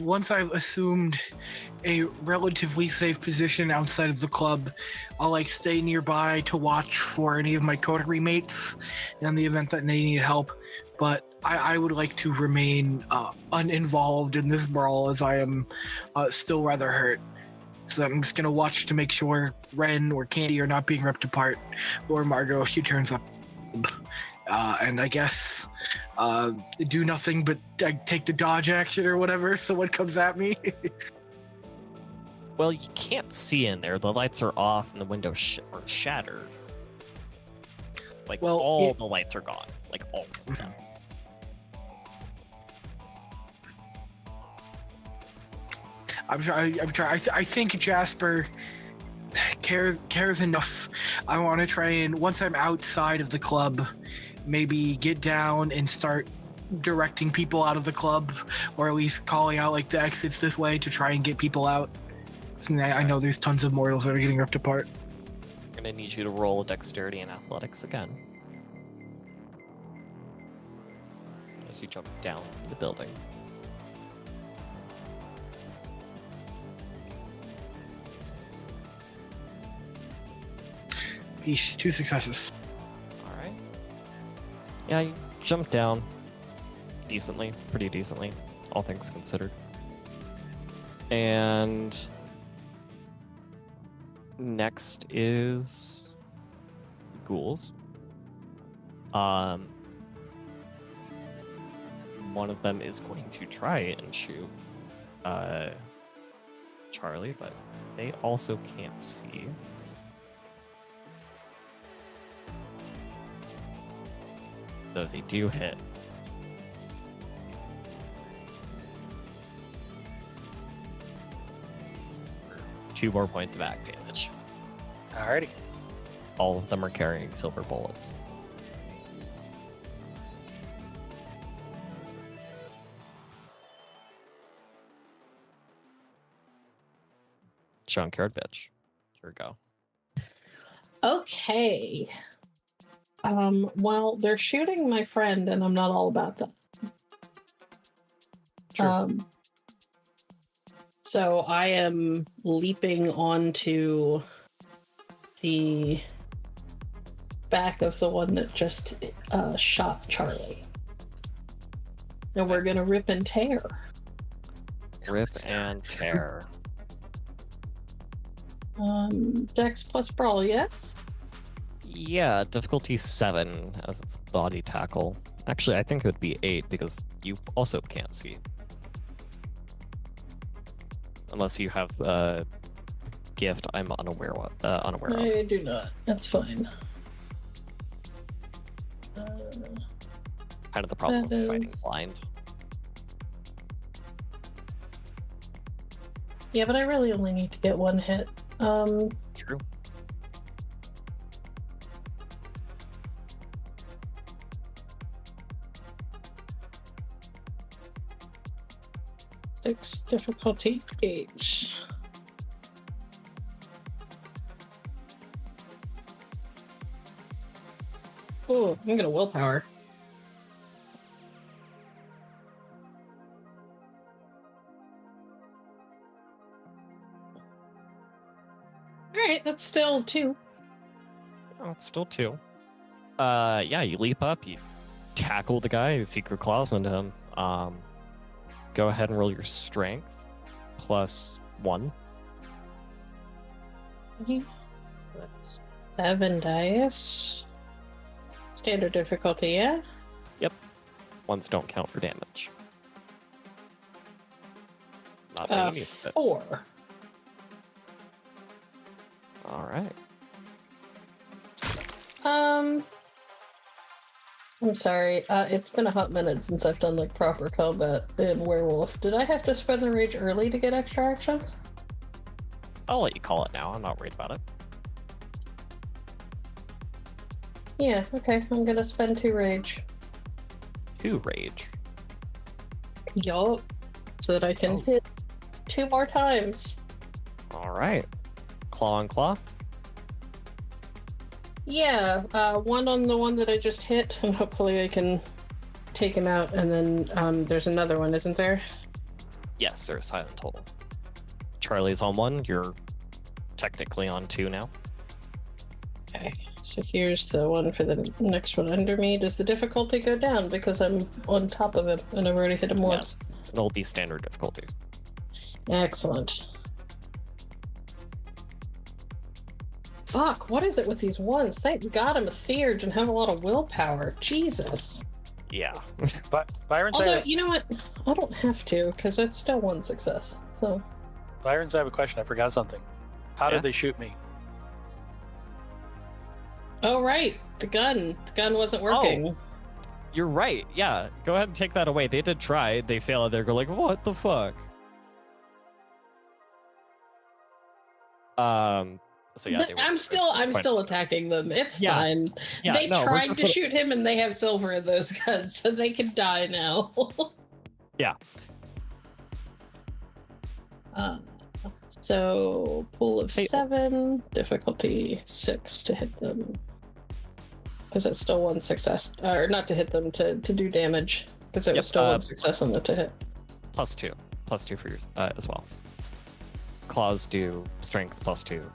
Once I've assumed a relatively safe position outside of the club, I'll stay nearby to watch for any of my coterie mates in the event that they need help. But I would like to remain uninvolved in this brawl, as I am still rather hurt. So I'm just gonna watch to make sure Wren or Candy are not being ripped apart, or Margot if she turns up. And I guess do nothing but take the dodge action or whatever. So what comes at me? Well, you can't see in there. The lights are off and the windows are shattered. All the lights are gone. Like all of them. I'm trying. I think Jasper cares enough. I want to try and, once I'm outside of the club, maybe get down and start directing people out of the club, or at least calling out the exits this way to try and get people out. So I know there's tons of mortals that are getting ripped apart. I'm gonna need you to roll dexterity and athletics again. As you jump down the building. Eesh, 2 successes. All right. Yeah, you jump down decently, pretty decently, all things considered. And next is ghouls. One of them is going to try and shoot Charlie, but they also can't see. Though they do hit. Two more points of act damage. Alrighty. All of them are carrying silver bullets. Junkyard bitch. Here we go. Okay. Well, they're shooting my friend, and I'm not all about that. Sure. So I am leaping onto the back of the one that just shot Charlie. And we're gonna rip and tear. Rip and tear. Dex plus brawl, yes? Yeah, difficulty 7 as its body tackle. Actually, I think it would be 8 because you also can't see. Unless you have a gift I'm unaware of. I do not. That's fine. Kind of the problem That of fighting is- blind. Yeah, but I really only need to get one hit. True. Six, difficulty 8. Oh, I'm gonna willpower. Alright, that's still 2. Oh, it's still 2. Yeah, you leap up, you tackle the guy, you secret claws into him. Go ahead and roll your strength plus 1. That's 7 dice. Standard difficulty, yeah? Ones don't count for damage. Not that you need it. 4. All right. I'm sorry. It's been a hot minute since I've done like proper combat in Werewolf. Did I have to spend the rage early to get extra actions? I'll let you call it now. I'm not worried about it. Yeah, okay. I'm gonna spend 2 rage. 2 rage. Yup. So that I can hit 2 more times. All right. Claw on claw. Yeah, 1 on the one that I just hit, and hopefully I can take him out, and then there's another one, isn't there? Yes, there's 5 in total. Charlie's on 1. You're technically on 2 now. Okay, so here's the one for the next one under me. Does the difficulty go down because I'm on top of him and I've already hit him once? Yes. It'll be standard difficulty. Excellent. Fuck, what is it with these ones? Thank God I'm a theurge and have a lot of willpower. Jesus. Yeah. But Vironz, Although, you know what? I don't have to, because that's still 1 success. So, Vironz, I have a question. I forgot something. How Yeah? did they shoot me? oh right, the gun. The gun wasn't working. You're right. Yeah. Go ahead and take that away. They did try. They failed. They're like, what the fuck? So yeah, But they were I'm still attacking them. It's Yeah. fine. Yeah, they no, we're tried just to shoot him and they have silver in those guns, so they can die now. Yeah. So pool of Say- 7, difficulty 6 to hit them. Because it's still 1 success, or not to hit them, to do damage. Because it was still 1 success on the to hit. Plus 2 for yours as well. Claws do strength plus 2.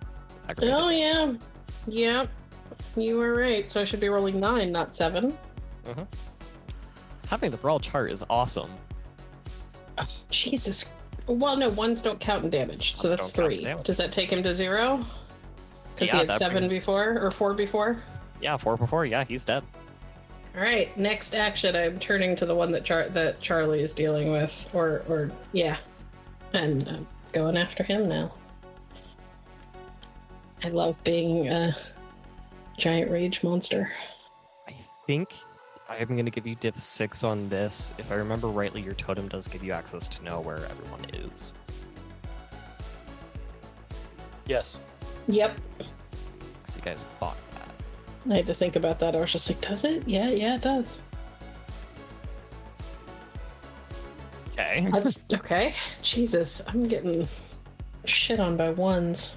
Aggravated. Oh yeah, yep. You were right. So I should be rolling 9, not 7. Having the brawl chart is awesome. Oh, Jesus. Well, no, 1s don't count in damage, so Ones that's don't count in 3. damage. Does that take him to 0? Because Yeah, he had that 7 brings- before, or 4 before? Yeah, 4 before. Yeah, he's dead. Alright, next action, I'm turning to the one that that Charlie is dealing with, or yeah. And I'm going after him now. I love being a giant rage monster. I think I'm going to give you div 6 on this. If I remember rightly, your totem does give you access to know where everyone is. Yes. Yep. So you guys bought that. I had to think about that. I was just like, does it? Yeah, it does. Okay. That's okay. Jesus, I'm getting shit on by 1s.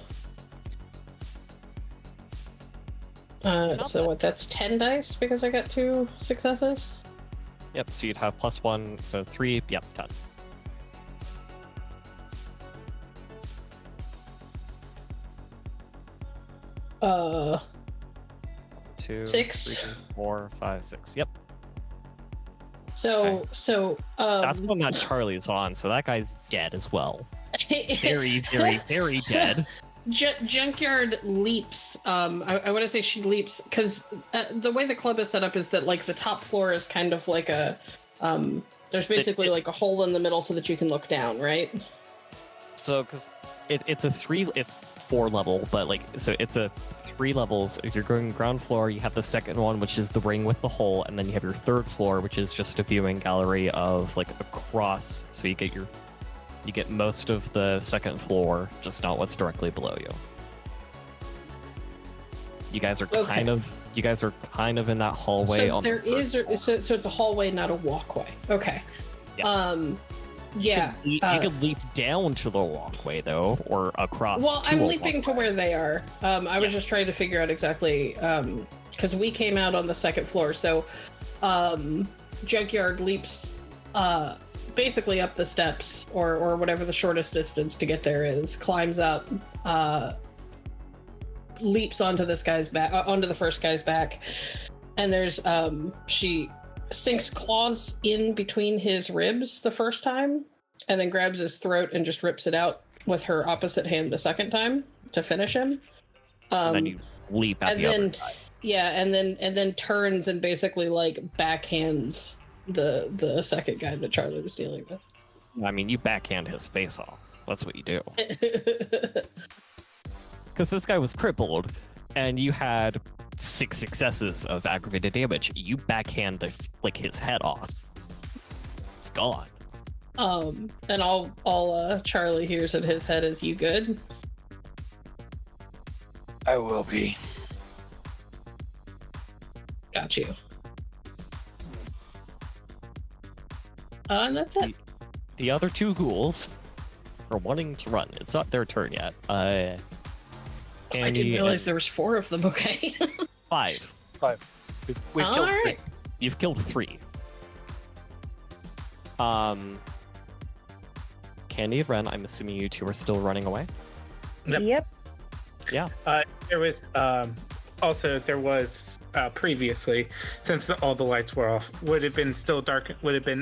So what, that's 10 dice because I got 2 successes? Yep, so you'd have plus 1, so 3, yep, 10. Uh, 2, 6. 3, 4, 5, 6. Yep. That's one that Charlie's on, so that guy's dead as well. Very, very, very dead. Junkyard leaps. I want to say she leaps because the way the club is set up is that like the top floor is kind of like a there's basically like a hole in the middle so that you can look down, right? So because it's 4 level, but like so it's a 3 levels. If you're going ground floor, you have the second one, which is the ring with the hole, and then you have your third floor, which is just a viewing gallery of like across. So you get most of the second floor, just not what's directly below you. You guys are kind of in that hallway. So so it's a hallway, not a walkway. Okay. Yeah. Yeah. You could leap down to the walkway though, or across. Well, I'm leaping to where they are. I was just trying to figure out exactly because we came out on the second floor. So Junkyard leaps basically up the steps or whatever the shortest distance to get there is, climbs up, leaps onto this guy's back, onto the first guy's back, and there's she sinks claws in between his ribs the first time and then grabs his throat and just rips it out with her opposite hand the second time to finish him. And then you leap at the other side. Yeah, and then turns and basically like backhands the second guy that Charlie was dealing with. I mean, you backhand his face off. That's what you do. Because this guy was crippled, and you had 6 successes of aggravated damage. You backhand his head off. It's gone. And all Charlie hears in his head is, "You good?" I will be. Got you. And that's it. The other 2 ghouls are wanting to run. It's not their turn yet. I didn't realize there was 4 of them. Okay. 5. We've killed 3. Right. You've killed 3. Candy and Wren, I'm assuming you 2 are still running away. Yep. Yeah. There was there was previously, since all the lights were off, would have been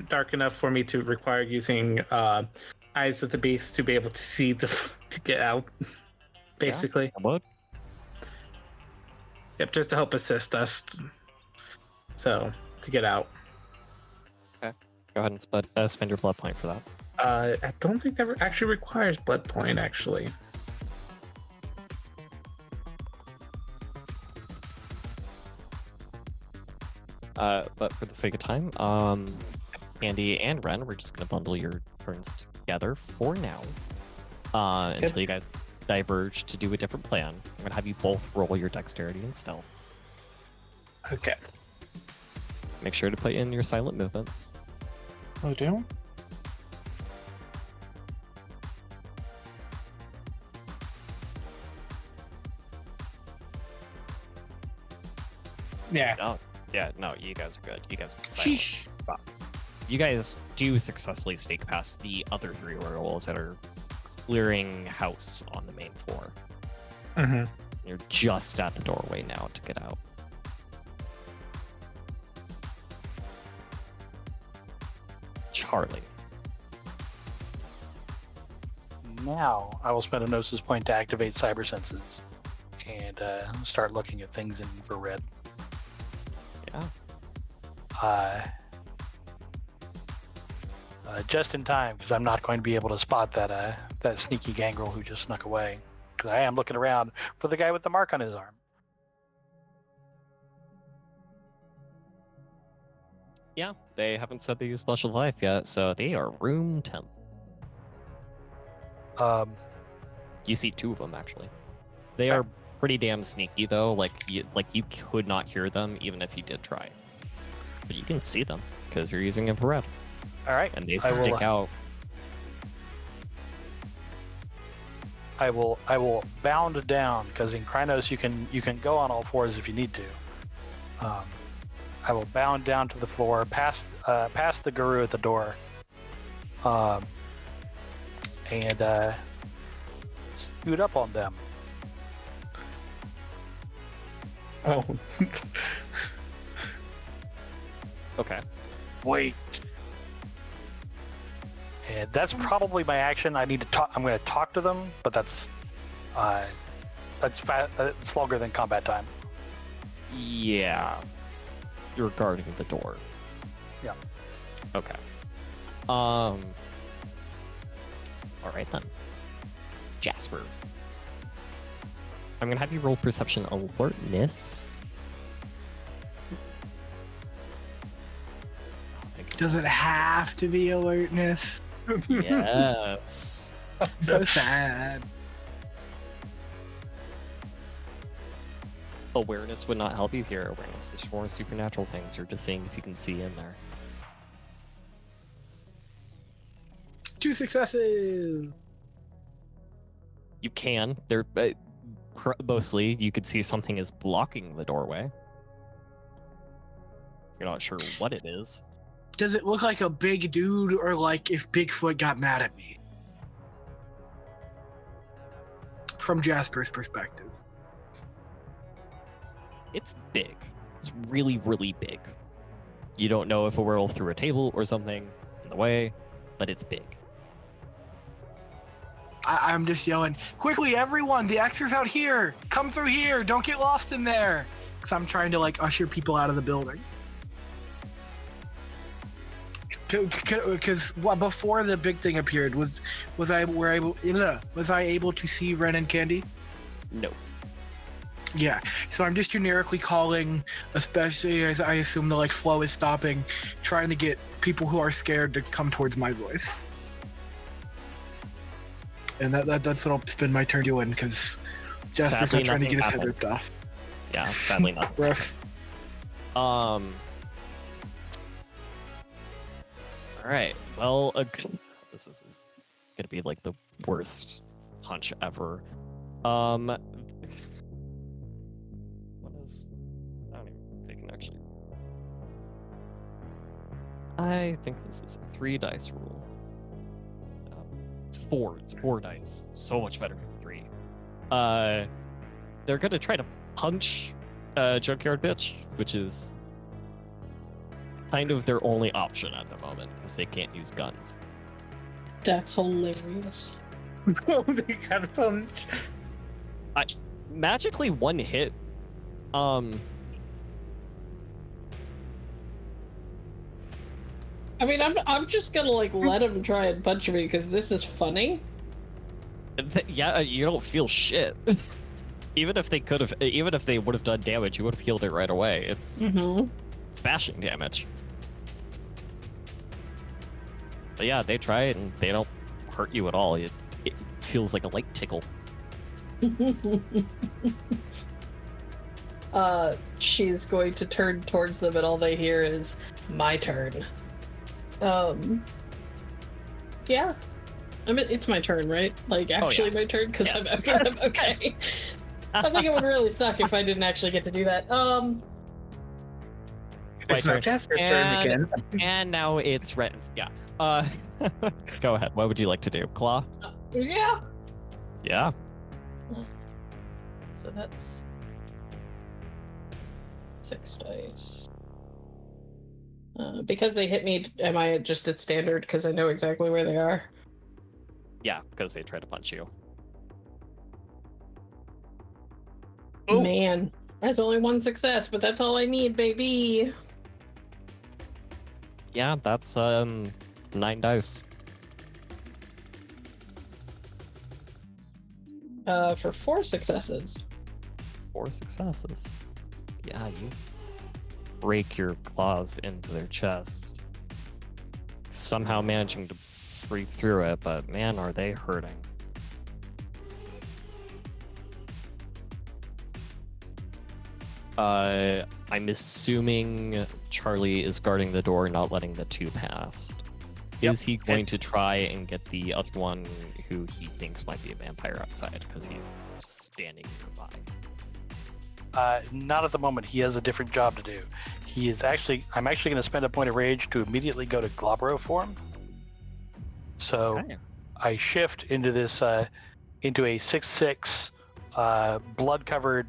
dark enough for me to require using Eyes of the Beast to be able to see to get out, basically. Yeah, what? Yep, just to help assist us. So to get out. Okay. Go ahead and spend your blood point for that. I don't think that actually requires blood point, actually. But for the sake of time, Andy and Wren, we're just going to bundle your turns together for now. Until you guys diverge to do a different plan. I'm going to have you both roll your dexterity and stealth. Okay. Make sure to put in your silent movements. Oh, do? Yeah. No, yeah, no, you guys are good. You guys are silent. Wow. You guys do successfully sneak past the other 3 werewolves that are clearing house on the main floor. Mm-hmm. You're just at the doorway now to get out. Charlie. Now I will spend a Gnosis point to activate cyber senses and start looking at things in infrared. Yeah. Just in time, because I'm not going to be able to spot that sneaky gangrel who just snuck away. Because I am looking around for the guy with the mark on his arm. Yeah, they haven't said they use special life yet, so they are room temp. You see 2 of them actually. They are pretty damn sneaky though. Like you could not hear them even if you did try. But you can see them because you're using infrared. All right, and they stick out. I will bound down because in Krynos you can go on all 4s if you need to. I will bound down to the floor, past the guru at the door, and scoot up on them. Oh. Okay. Wait. And that's probably my action. I need to talk. I'm going to talk to them, but that's it's longer than combat time. Yeah. You're guarding the door. Yeah. Okay. All right then. Jasper. I'm gonna have you roll perception alertness. Does it have to be alertness? Yes. So sad. Awareness would not help you here. Awareness is more supernatural things. You're just seeing if you can see in there. 2 successes. You can. They're mostly you could see something is blocking the doorway. You're not sure what it is. Does it look like a big dude, or like if Bigfoot got mad at me? From Jasper's perspective. It's big. It's really, really big. You don't know if it will roll through a table or something in the way, but it's big. I'm just yelling, quickly, everyone, the Xers out here. Come through here. Don't get lost in there. Because I'm trying to, like, usher people out of the building. Because before the big thing appeared, was I able to see Wren and Candy? No. Yeah, so I'm just generically calling, especially as I assume the flow is stopping, trying to get people who are scared to come towards my voice. And that's what I'll spend my turn doing, because Jasper's not trying to get his head ripped off. Yeah, sadly not. Rough. All right. Well, this is gonna be the worst hunch ever. What is? I don't even think I can actually. I think this is a 3 dice rule. It's 4. It's 4 dice. So much better than 3. They're gonna try to punch Junkyard bitch, which is kind of their only option at the moment because they can't use guns. That's hilarious. They got a punch. Magically 1 hit. I mean, I'm just gonna let him try and punch me because this is funny. Yeah, you don't feel shit. Even if they would have done damage, you would have healed it right away. It's bashing damage. But yeah, they try it and they don't hurt you at all. It feels like a light tickle. She's going to turn towards them, and all they hear is "my turn." Yeah. I mean, it's my turn, right? Actually, my turn because I'm after them. Okay. I think it would really suck if I didn't actually get to do that. It's not Jasper's turn again. And now it's Wren's. Yeah. Go ahead. What would you like to do? Claw? Yeah. Yeah. So that's 6 dice. Because they hit me, am I just at standard because I know exactly where they are? Yeah, because they try to punch you. Oh. Man, that's only 1 success, but that's all I need, baby. Yeah, that's 9 dice. For 4 successes. 4 successes. Yeah, you break your claws into their chest. Somehow managing to breathe through it, but man, are they hurting. I'm assuming Charlie is guarding the door, not letting the 2 past. Yep. Is he going to try and get the other one who he thinks might be a vampire outside because he's just standing nearby? Not at the moment. He has a different job to do. I'm actually going to spend a point of rage to immediately go to Glamour form. So okay. I shift into this into a 6'6", blood covered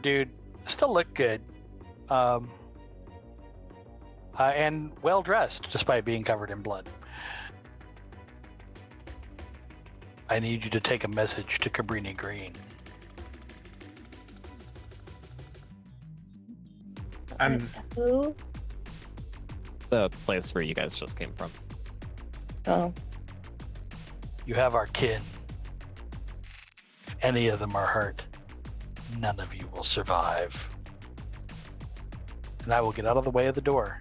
dude. Still look good. and well dressed, despite being covered in blood. I need you to take a message to Cabrini Green. Who? The place where you guys just came from. Oh. You have our kin. If any of them are hurt, none of you will survive. And I will get out of the way of the door.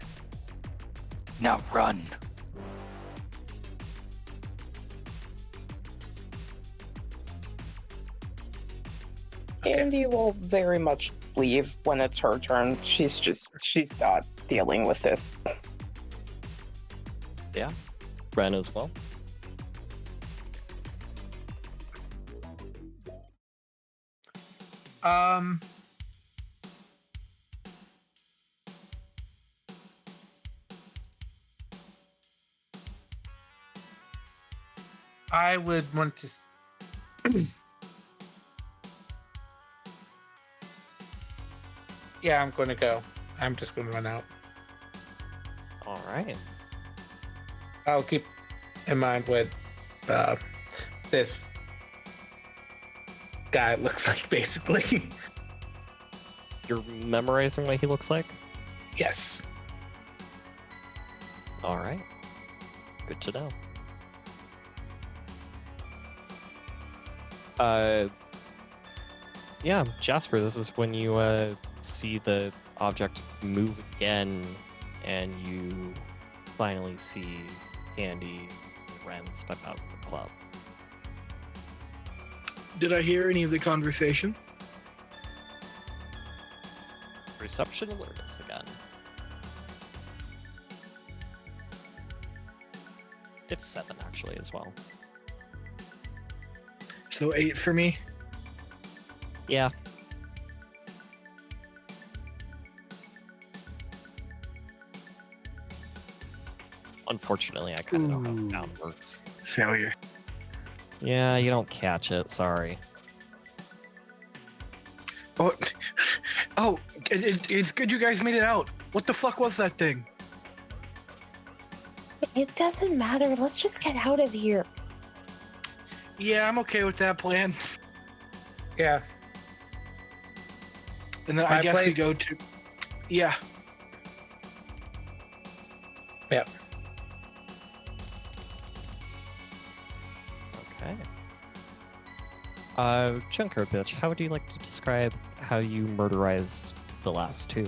Now run. Andy will very much leave when it's her turn. She's not dealing with this. Yeah. Wren as well. I would want to. Yeah, I'm going to go. I'm just going to run out. All right. I'll keep in mind what this guy looks like, basically. You're memorizing what he looks like? Yes. All right. Good to know. Yeah, Jasper, this is when you see the object move again, and you finally see Andy and Wren step out of the club. Did I hear any of the conversation? Reception alertness again. It's 7 actually as well. So 8 for me. Yeah. Unfortunately, I kind of know how the sound works. Failure. Yeah, you don't catch it. Sorry. Oh, it's good you guys made it out. What the fuck was that thing? It doesn't matter. Let's just get out of here. Yeah, I'm okay with that plan. Yeah. And then I guess we go to... Yeah. Yeah. Okay. Junkyard bitch, how would you like to describe how you murderize the last 2?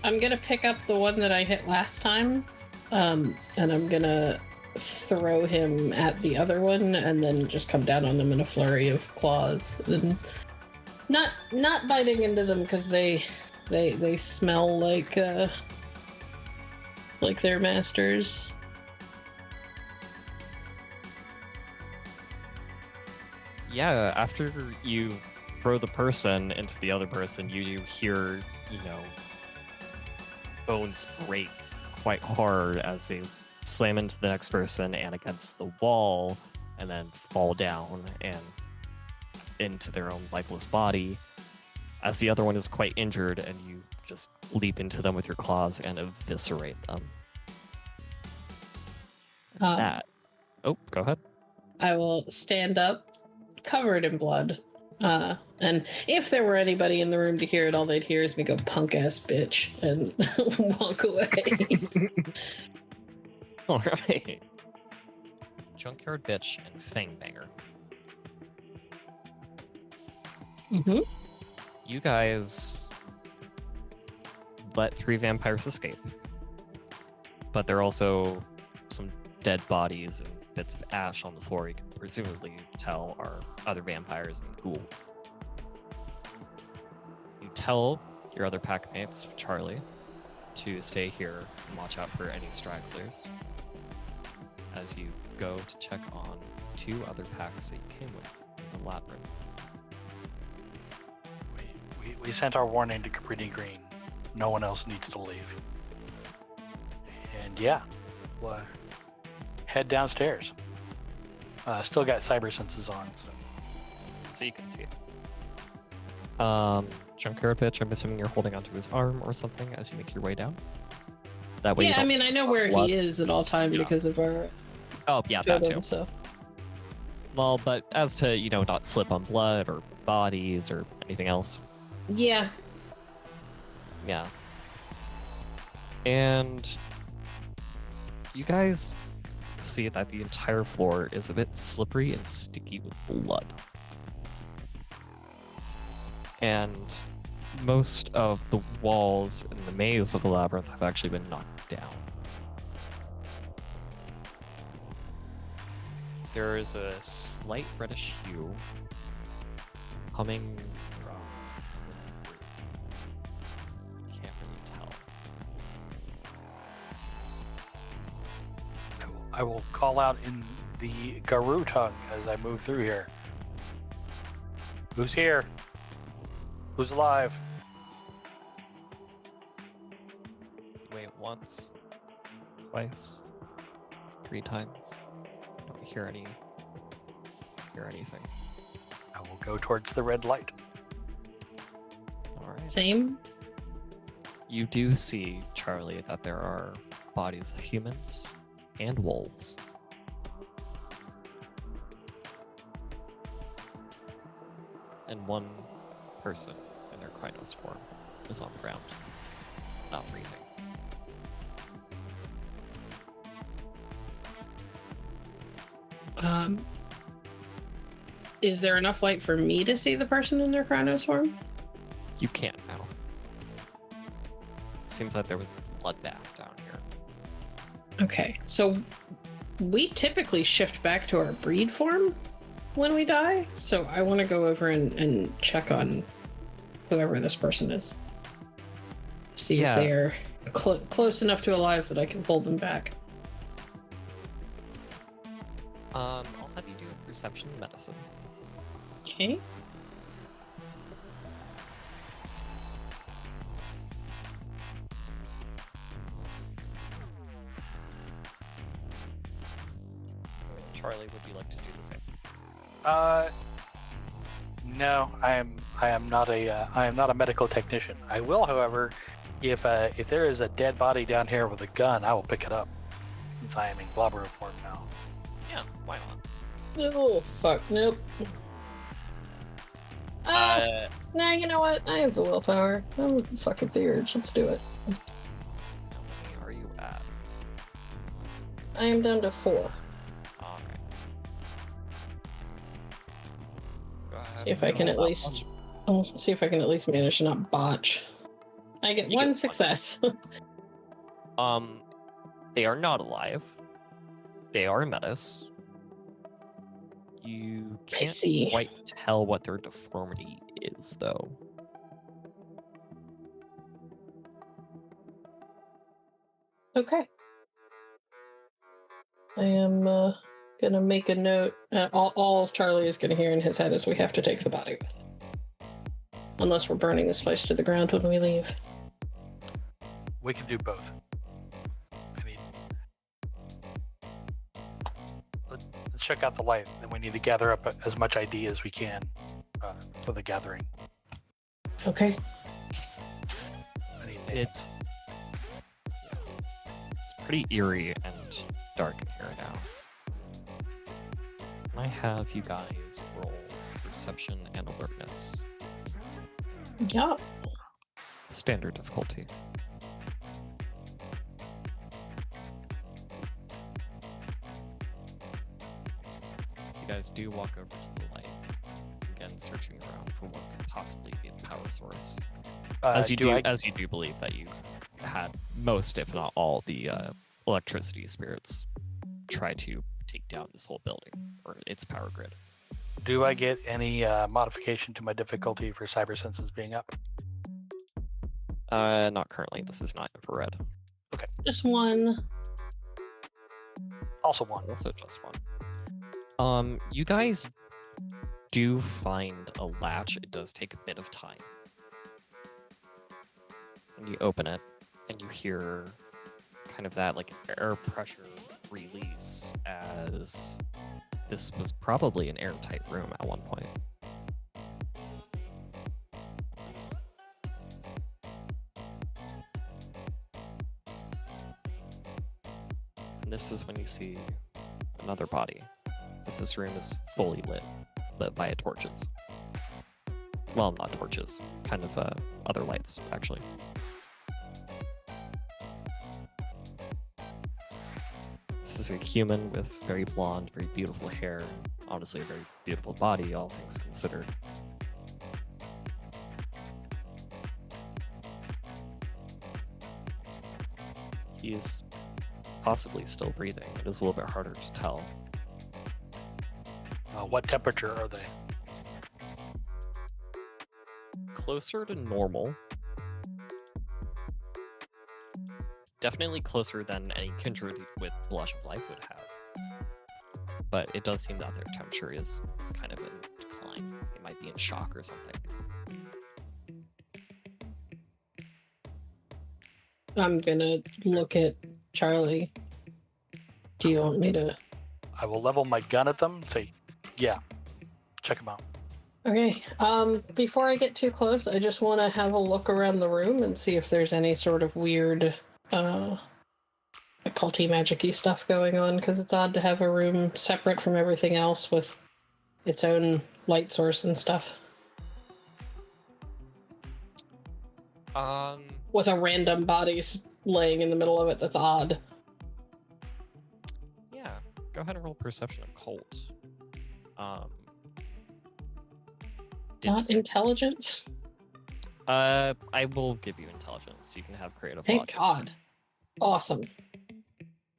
I'm gonna pick up the one that I hit last time, and I'm gonna throw him at the other one, and then just come down on them in a flurry of claws. And not biting into them because they smell like their masters. Yeah, after you throw the person into the other person, you hear, bones break quite hard as they slam into the next person and against the wall, and then fall down and into their own lifeless body, as the other one is quite injured, and you just leap into them with your claws and eviscerate them. Oh, go ahead. I will stand up, covered in blood, and if there were anybody in the room to hear it, all they'd hear is me go, "Punk ass bitch," and walk away. All right. Junkyard bitch and Fang banger. Mm-hmm. You guys let 3 vampires escape, but there are also some dead bodies and bits of ash on the floor you can presumably tell are other vampires and ghouls. You tell your other packmates, Charlie, to stay here and watch out for any stragglers as you go to check on 2 other packs that you came with in the labyrinth. We sent our warning to Cabrini Green. No one else needs to leave. And yeah, we'll head downstairs. Still got cyber senses on, so So you can see it. Junkyard bitch, I'm assuming you're holding onto his arm or something as you make your way down. That way. Yeah, I mean, I know where blood. he is at all times Yeah. because of our. Oh yeah, that too. So. Well, but as to not slip on blood or bodies or anything else. Yeah. Yeah. And you guys see that the entire floor is a bit slippery and sticky with blood. And most of the walls in the maze of the labyrinth have actually been knocked down. There is a slight reddish hue coming from... Can't really tell. I will call out in the Garou tongue as I move through here. Who's here? Who's alive? Wait once, twice, 3 times. Don't hear anything. I will go towards the red light. All right. Same. You do see, Charlie, that there are bodies of humans and wolves. And one person in their Krynos form is on the ground, not breathing. Is there enough light for me to see the person in their Krynos form? You can't now. Seems like there was a bloodbath down here. Okay, so we typically shift back to our breed form when we die, so I want to go over and check on whoever this person is. See if they are close enough to alive that I can pull them back. I'll have you do a perception medicine. Okay. Charlie, would you like to do the same? No, I am not a medical technician. I will, however, if there is a dead body down here with a gun, I will pick it up, since I am in Glamour form now. Yeah, why not? Oh, fuck, nope. Nah, you know what? I have the willpower. I'm fucking the urge. Let's do it. How many are you at? I am down to 4. Alright. See if I can at least... I'll see if I can at least manage to not botch. I get You one get success. They are not alive. They are a menace. You can't see. quite tell what their deformity is, though. Okay. I am gonna make a note. All Charlie is gonna hear in his head is we have to take the body with it. Unless we're burning this place to the ground when we leave. We can do both. I mean, let's check out the light. Then we need to gather up as much ID as we can for the gathering. Okay. I need names. It's pretty eerie and dark in here now. Can I have you guys roll perception and alertness? Yeah. Standard difficulty. So you guys do walk over to the light, again searching around for what could possibly be the power source. As you do believe that you had most, if not all, the electricity spirits try to take down this whole building or its power grid. Do I get any modification to my difficulty for cyber senses being up? Not currently. This is not infrared. Okay. Just one. Also one. Also just one. You guys do find a latch. It does take a bit of time. And you open it, and you hear kind of that like air pressure release, as this was probably an airtight room at one point. this is when you see another body. Because this room is fully lit by torches. Well, not torches, kind of other lights, actually. This is a human with very blonde, very beautiful hair, honestly a very beautiful body, all things considered. He's possibly still breathing. It is a little bit harder to tell. What temperature are they? Closer to normal. Definitely closer than any kindred with Blush of Life would have. But it does seem that their temperature is kind of in decline. They might be in shock or something. I'm gonna look at Charlie. Do you want me to? I will level my gun at them and say, yeah, check them out. Okay. Before I get too close, I just want to have a look around the room and see if there's any sort of weird, occulty magic-y stuff going on, because it's odd to have a room separate from everything else with its own light source and stuff. With a random body laying in the middle of it, that's odd. Yeah, go ahead and roll Perception Occult. Not intelligence? I will give you intelligence. You can have creative Thank logic. God. Awesome.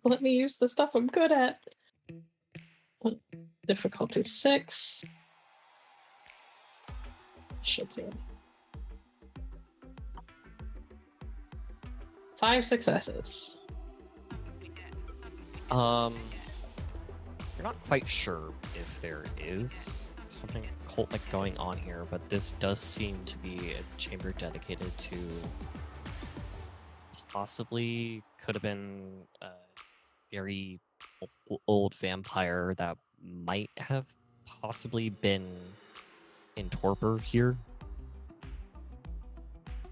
Let me use the stuff I'm good at. Difficulty 6. Should be. 5 successes. You're not quite sure if there is something cult-like going on here, but this does seem to be a chamber dedicated to possibly could have been a very old vampire that might have possibly been in torpor here.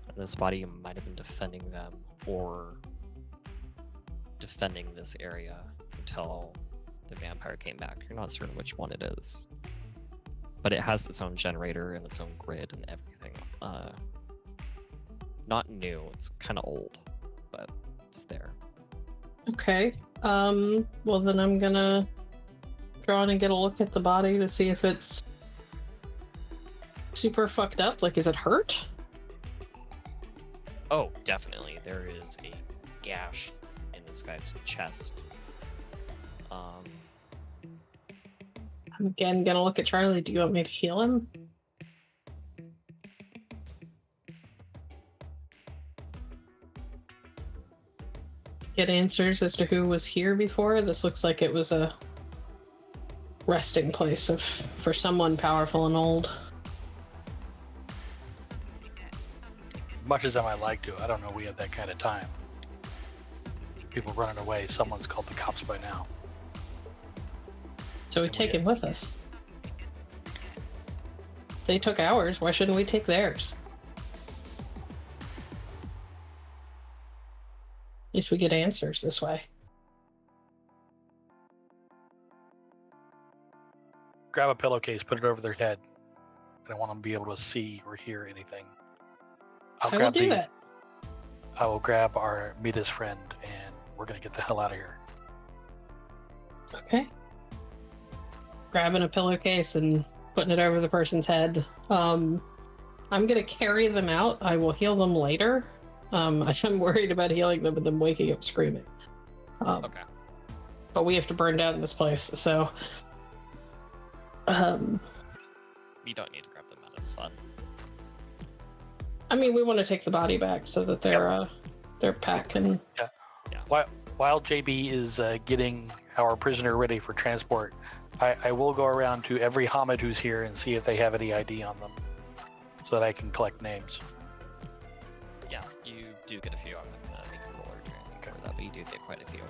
And this body might have been defending them or defending this area until the vampire came back. You're not certain which one it is. But it has its own generator and its own grid and everything. Not new, it's kind of old, but it's there. Okay. Well then I'm gonna draw in and get a look at the body to see if it's super fucked up. Like, is it hurt? Oh, definitely. There is a gash in this guy's chest. I'm again gonna look at Charlie. Do you want me to heal him? Get answers as to who was here before. This looks like it was a resting place for someone powerful and old. Much as I might like to, I don't know we have that kind of time. People running away, someone's called the cops by now. So we take him with us. They took ours, why shouldn't we take theirs? At least we get answers this way. Grab a pillowcase, put it over their head. I don't want them to be able to see or hear anything. I will do that. I will grab our Mita's friend and we're going to get the hell out of here. Okay. Grabbing a pillowcase and putting it over the person's head. I'm gonna carry them out. I will heal them later. I'm worried about healing them and them waking up screaming. Okay. But we have to burn down this place, so... You don't need to grab them out of sun. I mean, we want to take the body back so that their pack can... Yeah. While JB is getting our prisoner ready for transport, I will go around to every Hamid who's here and see if they have any ID on them, so that I can collect names. Yeah, you do get a few. I'm not going to make a roll or do anything for that, but you do get quite a few.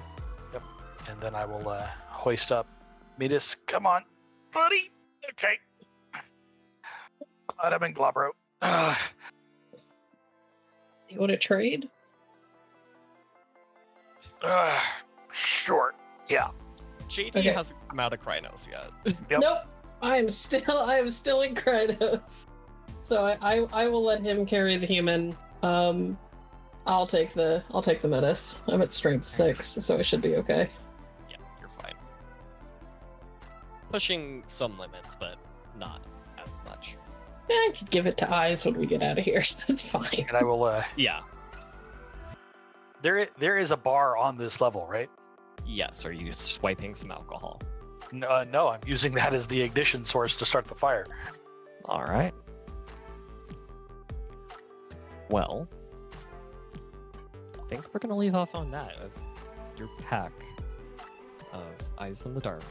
Yep. And then I will hoist up Midas. Come on, buddy. Okay. Glad I'm in Globro. You want to trade? Sure. Yeah. JD Okay. hasn't come out of Krynos yet. Yep. Nope. I am still in Krynos. So I will let him carry the human. I'll take the menace. I'm at strength 6, so it should be okay. Yeah, you're fine. Pushing some limits, but not as much. Yeah, I could give it to Eyes when we get out of here, so it's fine. And I will. Yeah. There is a bar on this level, right? Yes, are you swiping some alcohol? No, I'm using that as the ignition source to start the fire. All right. Well, I think we're gonna leave off on that as your pack of Eyes in the Dark,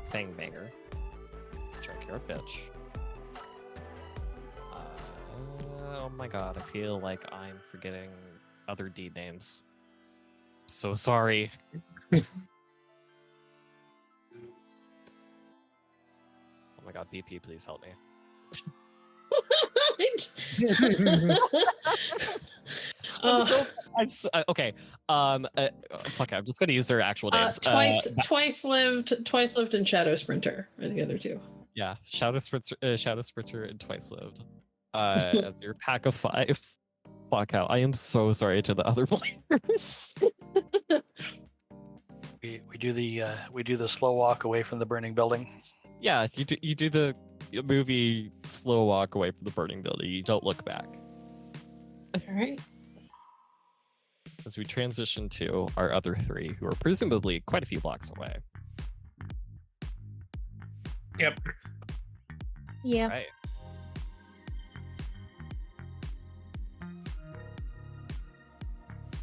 Fang Banger, Junkyard Bitch. Oh my god, I feel like I'm forgetting other deed names. So sorry. Oh my god, BP, please help me. Okay. Fuck it, I'm just gonna use their actual names. Twice lived, and Shadow Sprinter are the other two. Yeah, Shadow Sprinter, and Twice Lived. As your pack of 5. Fuck out. I am so sorry to the other players. We do the slow walk away from the burning building. Yeah, you do the movie slow walk away from the burning building. You don't look back. All right. As we transition to our other 3, who are presumably quite a few blocks away. Yep. Yeah. Right.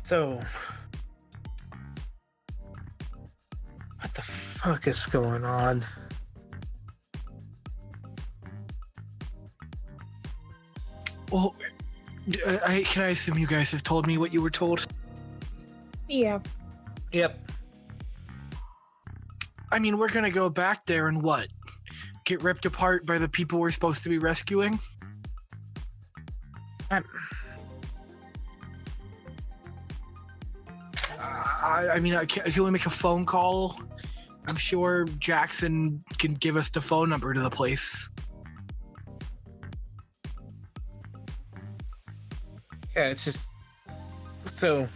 So, what the fuck is going on? Well, can I assume you guys have told me what you were told? Yeah. Yep. I mean, we're gonna go back there and what? Get ripped apart by the people we're supposed to be rescuing? I mean, can we make a phone call? I'm sure Jackson can give us the phone number to the place. Yeah, it's just so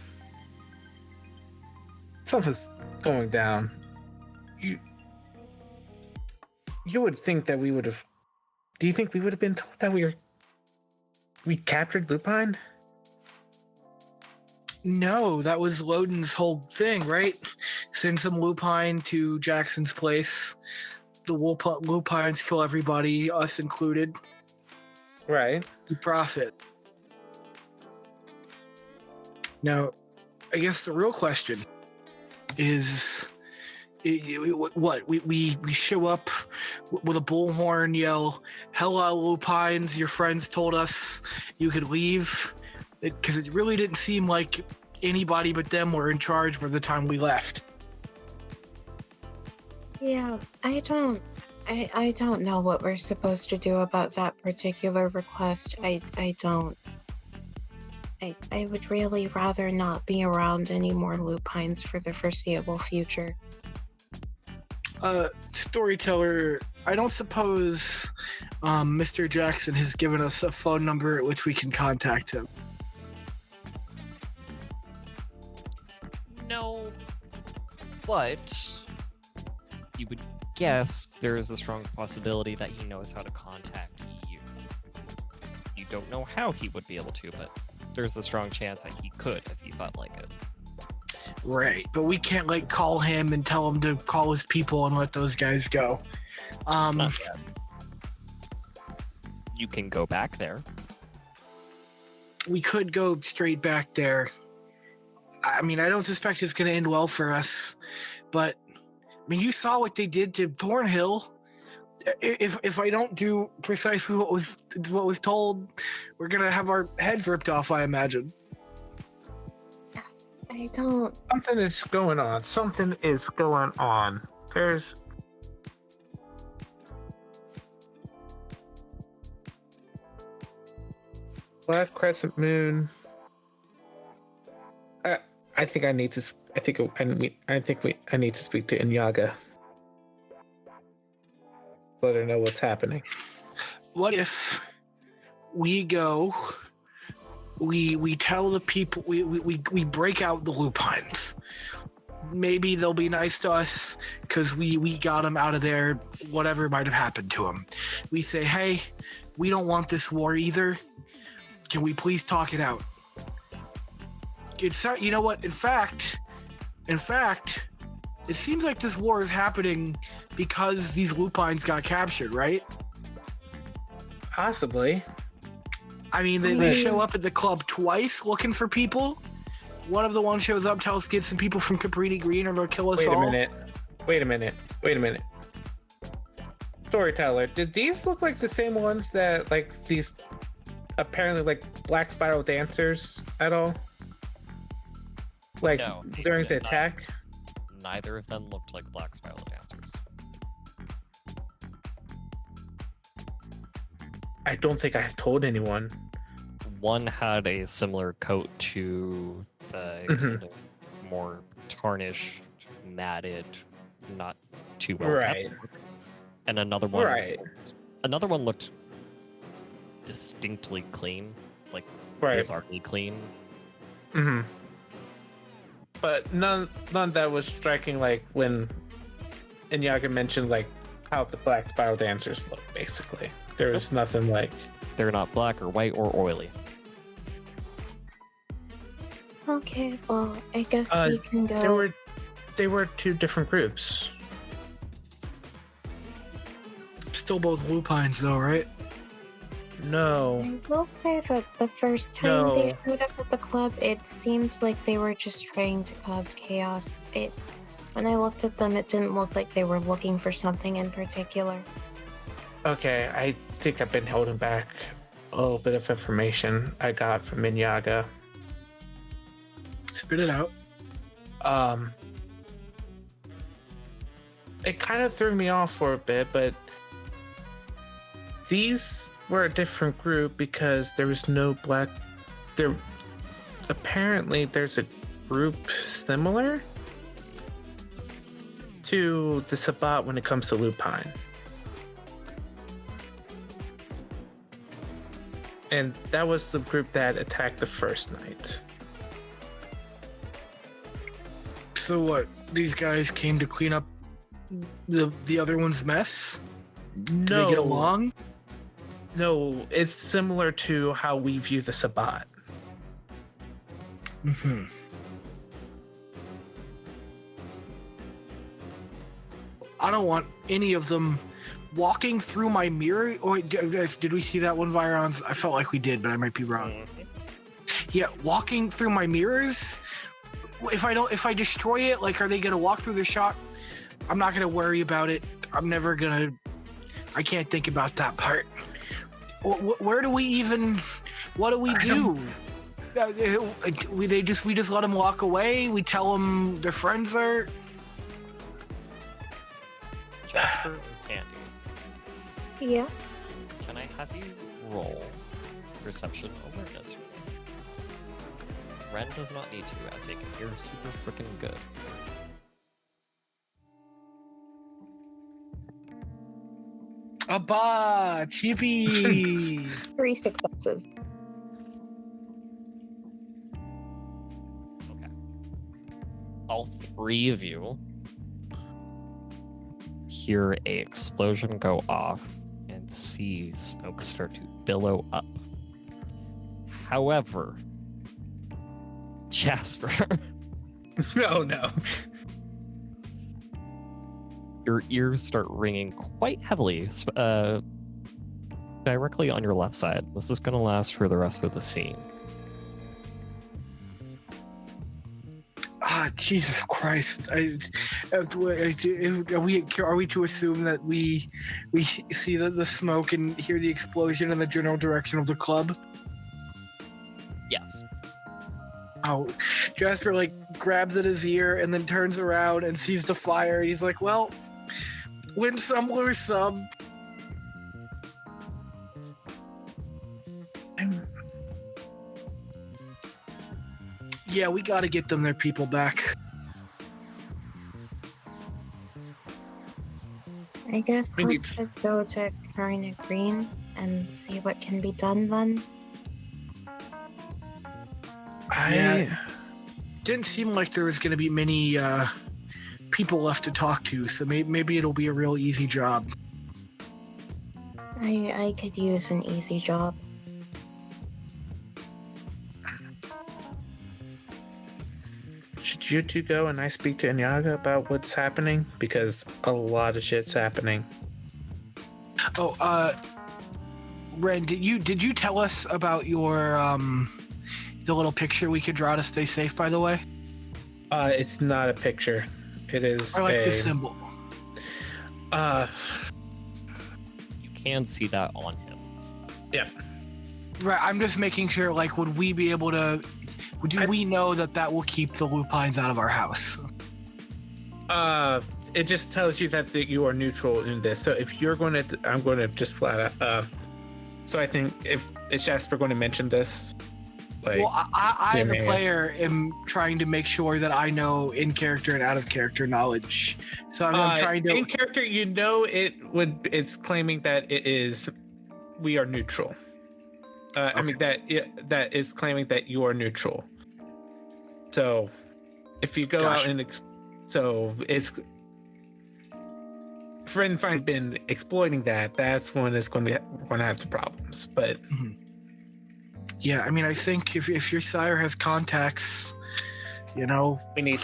something's going down. You would think that we would have. Do you think we would have been told that we captured Lupine? No, that was Loden's whole thing, right? Send some lupine to Jackson's place. The lupines kill everybody, us included. Right. We profit. Now, I guess the real question is, what? We show up with a bullhorn, yell, "Hello, lupines! Your friends told us you could leave." Because it really didn't seem like anybody but them were in charge by the time we left. Yeah, I don't know what we're supposed to do about that particular request. I would really rather not be around any more lupines for the foreseeable future. Storyteller, I don't suppose Mr. Jackson has given us a phone number at which we can contact him. No, but you would guess there is a strong possibility that he knows how to contact you. You don't know how he would be able to, but there's a strong chance that he could if he felt like it. Right, but we can't call him and tell him to call his people and let those guys go. Not yet. You can go back there. We could go straight back there. I mean, I don't suspect it's going to end well for us, but I mean, you saw what they did to Thornhill. If I don't do precisely what was told, we're going to have our heads ripped off, I imagine. I don't. Something is going on. Something is going on. There's. Black Crescent Moon. I think I need to. I think I need to speak to Inyaga. Let her know what's happening. What if we go? We tell the people we break out the lupines. Maybe they'll be nice to us because we got them out of there. Whatever might have happened to them, we say, hey, we don't want this war either. Can we please talk it out? It's, you know what? In fact, it seems like this war is happening because these lupines got captured, right? Possibly. I mean, they show up at the club twice looking for people. One of the ones shows up, tells us get some people from Caprini Green or they'll kill us all. Wait a minute. Storyteller, did these look like the same ones that, like, these apparently, like, black spiral dancers at all? Like, No, during the not- attack? Neither of them looked like black spiral dancers. I don't think I've told anyone. One had a similar coat to the kind of more tarnished, matted, not too well Right. kept. And another one Right. looked distinctly clean, like Right. bizarrely clean. Mm-hmm. But none that was striking, like when Inyaga mentioned like how the black spiral dancers look, basically. There was nothing like They're not black or white or oily. Okay, well, I guess we can go. they were two different groups. Still both lupines, though, right? No. I will say that the first time No. they showed up at the club, it seemed like they were just trying to cause chaos. When I looked at them, it didn't look like they were looking for something in particular. Okay, I think I've been holding back a little bit of information I got from Inyaga. Spit it out. It kind of threw me off for a bit, but these were a different group because there was no black. There, apparently, there's a group similar to the Sabbat when it comes to lupine, and that was the group that attacked the first night. So what? These guys came to clean up the other one's mess? Do they get along? No, it's similar to how we view the Sabbat. Mm-hmm. I don't want any of them walking through my mirror. Oh, wait, did we see that one, Vironz? I felt like we did, but I might be wrong. Yeah, walking through my mirrors. If I destroy it, like, are they gonna walk through the shot? I'm not gonna worry about it. I can't think about that part. Where do we even? What do we do? We just let them walk away. We tell them their friends are. Jasper or Candy, Yeah. can I have you roll perception awareness? Wren does not need to, as they can hear super freaking good. Abba, chippy. 3 successes. Okay. All three of you hear a explosion go off and see smoke start to billow up. However, Jasper, Oh no. your ears start ringing quite heavily, directly on your left side. This is going to last for the rest of the scene. Ah, Jesus Christ! Are we to assume that we see the smoke and hear the explosion in the general direction of the club? Yes. Oh, Jasper like grabs at his ear and then turns around and sees the fire. And he's like, "Well, win some, lose some." Yeah, we got to get them their people back. I guess Maybe let's just go to Carina Green and see what can be done then. Yeah. Didn't seem like there was going to be many people left to talk to, so maybe it'll be a real easy job. I could use an easy job. Should you two go and I speak to Inyaga about what's happening? Because a lot of shit's happening. Oh, Wren, did you tell us about your the little picture we could draw to stay safe? By the way, It's not a picture. It is. I like the symbol. You can see that on him. Yeah. Right. I'm just making sure. Like, would we be able to? We know that will keep the lupines out of our house? It just tells you that you are neutral in this. So if you're going to, I'm going to just flat out. So I think if is Jasper going to mention this? Like, Well, I as a player, am trying to make sure that I know in character and out of character knowledge. So I'm trying to. In character, it's claiming that it is. We are neutral. I mean that is claiming that you are neutral. So, if you go out and so it's. Friend Fine's been exploiting that. That's when it's going to have some problems. But yeah, I mean, I think if your sire has contacts, you know, I need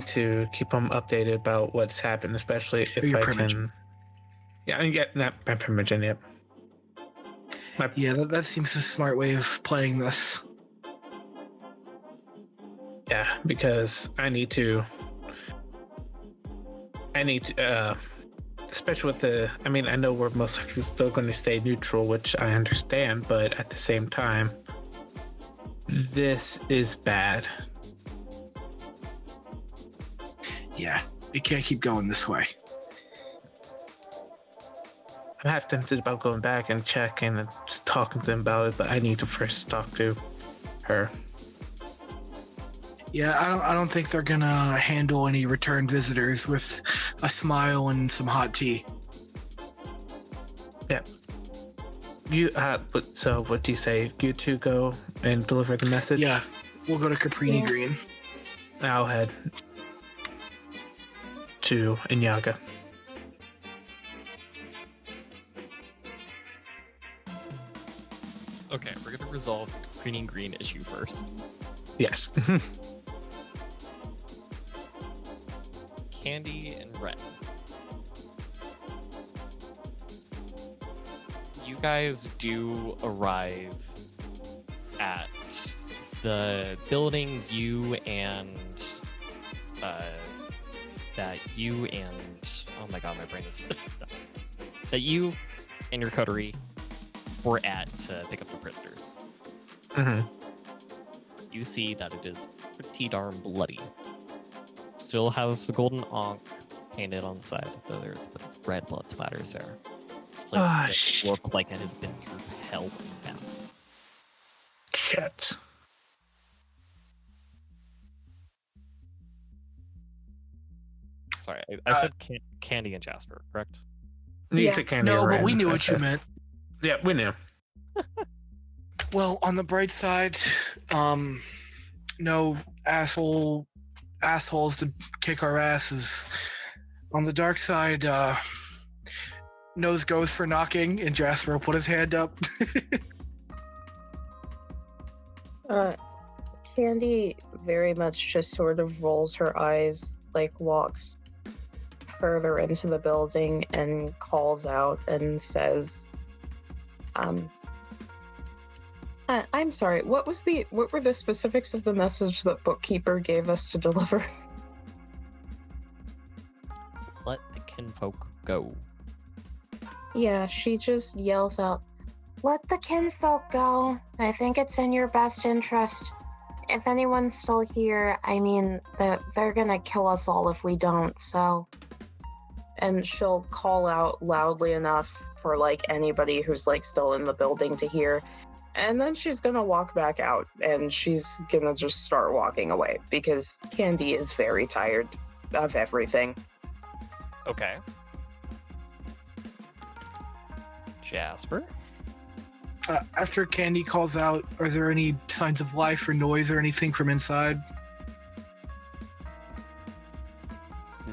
to keep them updated about what's happened, especially if I can. Yeah, I get not my Primogen yet. Yeah, that seems a smart way of playing this. Yeah, because I need to, especially with the, I mean, I know we're most likely still going to stay neutral, which I understand, but at the same time, this is bad. Yeah, we can't keep going this way. I'm half tempted about going back and checking and just talking to them about it, but I need to first talk to her. Yeah, I don't think they're gonna handle any return visitors with a smile and some hot tea. Yeah. So what do you say? You two go and deliver the message? Yeah, we'll go to Caprini Green. I'll head to Inyaga. Okay, we're gonna resolve the Green Green issue first. Yes. Candy and Wren. You guys do arrive at the building oh my god, my brain is that you and your coterie were at to pick up the prisoners. Mm-hmm. You see that it is pretty darn bloody. Still has the golden ankh painted on the side, though there's a bit of red blood splatters there. This place does look like it has been through hell and back. Shit. Sorry, I said Candy and Jasper, correct? You said Candy. No, or but Wren. we knew what you meant. Yeah, we knew. Well, on the bright side, no assholes to kick our asses. On the dark side, nose goes for knocking, and Jasper will put his hand up. Candy very much just sort of rolls her eyes, like walks further into the building and calls out and says, I'm sorry, what were the specifics of the message that Bookkeeper gave us to deliver? Let the kinfolk go. Yeah, she just yells out, "Let the kinfolk go. I think it's in your best interest. If anyone's still here, I mean, they're gonna kill us all if we don't, so..." And she'll call out loudly enough for, like, anybody who's, like, still in the building to hear. And then she's gonna walk back out, and she's gonna just start walking away, because Candy is very tired of everything. Okay. Jasper? After Candy calls out, are there any signs of life or noise or anything from inside?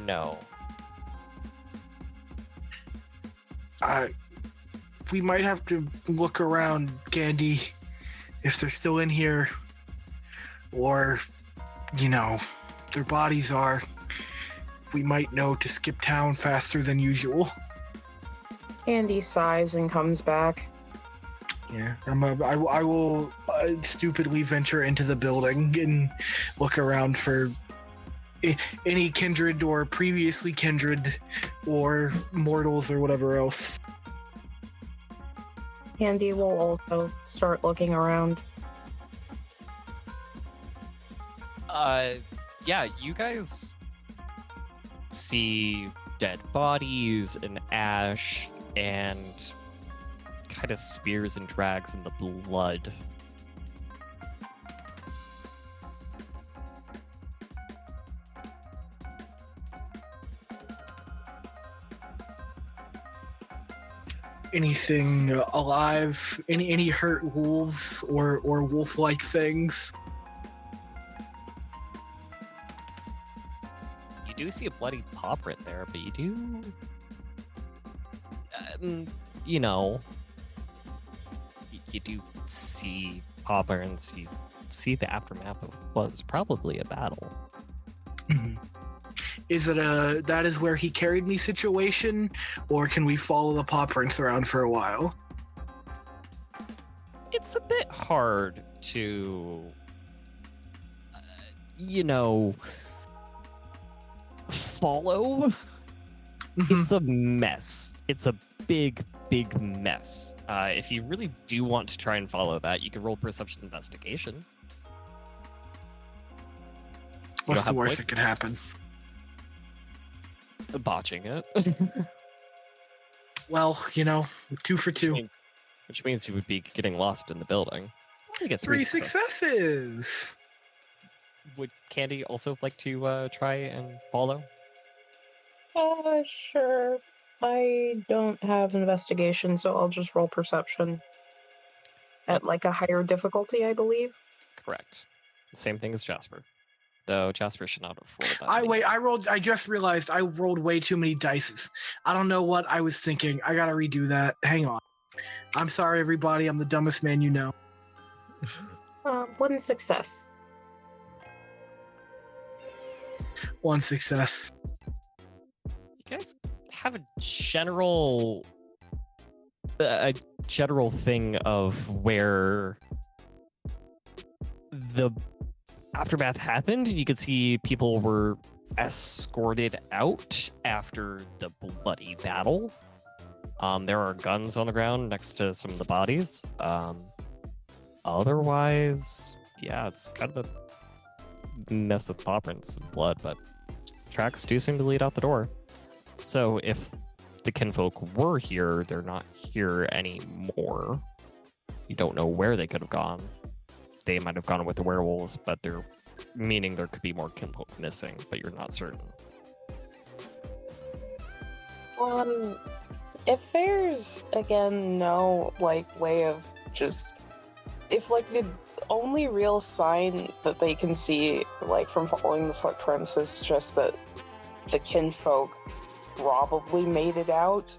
No. We might have to look around, Candy, if they're still in here, or, their bodies are. We might know to skip town faster than usual. Andy sighs and comes back. Yeah, I will stupidly venture into the building and look around for any kindred or previously kindred or mortals or whatever else. Andy will also start looking around. Yeah, you guys see dead bodies and ash and kind of spears and drags in the blood. Anything alive? Any hurt wolves or wolf-like things? You do see a bloody paw print there, but you do, you do see paw prints. You see the aftermath of what was probably a battle. Mm-hmm. Is it that is where he carried me situation, or can we follow the paw prints around for a while? It's a bit hard to, follow. Mm-hmm. It's a mess. It's a big mess. If you really do want to try and follow that, you can roll perception investigation. What's the worst that could happen? Botching it. Well, 2 for 2. Which means you would be getting lost in the building. You get 3 successes. Would Candy also like to try and follow? Sure. I don't have investigation, so I'll just roll perception. At a higher difficulty, I believe. Correct. Same thing as Jasper. Though Jasper should not have rolled that. I just realized I rolled way too many dices. I don't know what I was thinking. I gotta redo that. Hang on. I'm sorry, everybody. I'm the dumbest man you know. 1 success. 1 success. You guys have a general thing of where the aftermath happened. You could see people were escorted out after the bloody battle. There are guns on the ground next to some of the bodies. Otherwise, yeah, it's kind of a mess with paw prints and blood, but tracks do seem to lead out the door. So if the kinfolk were here, they're not here anymore. You don't know where they could have gone. They might have gone with the werewolves, but they're meaning there could be more kinfolk missing, but you're not certain. If there's again no way of just if the only real sign that they can see from following the footprints is just that the kinfolk probably made it out,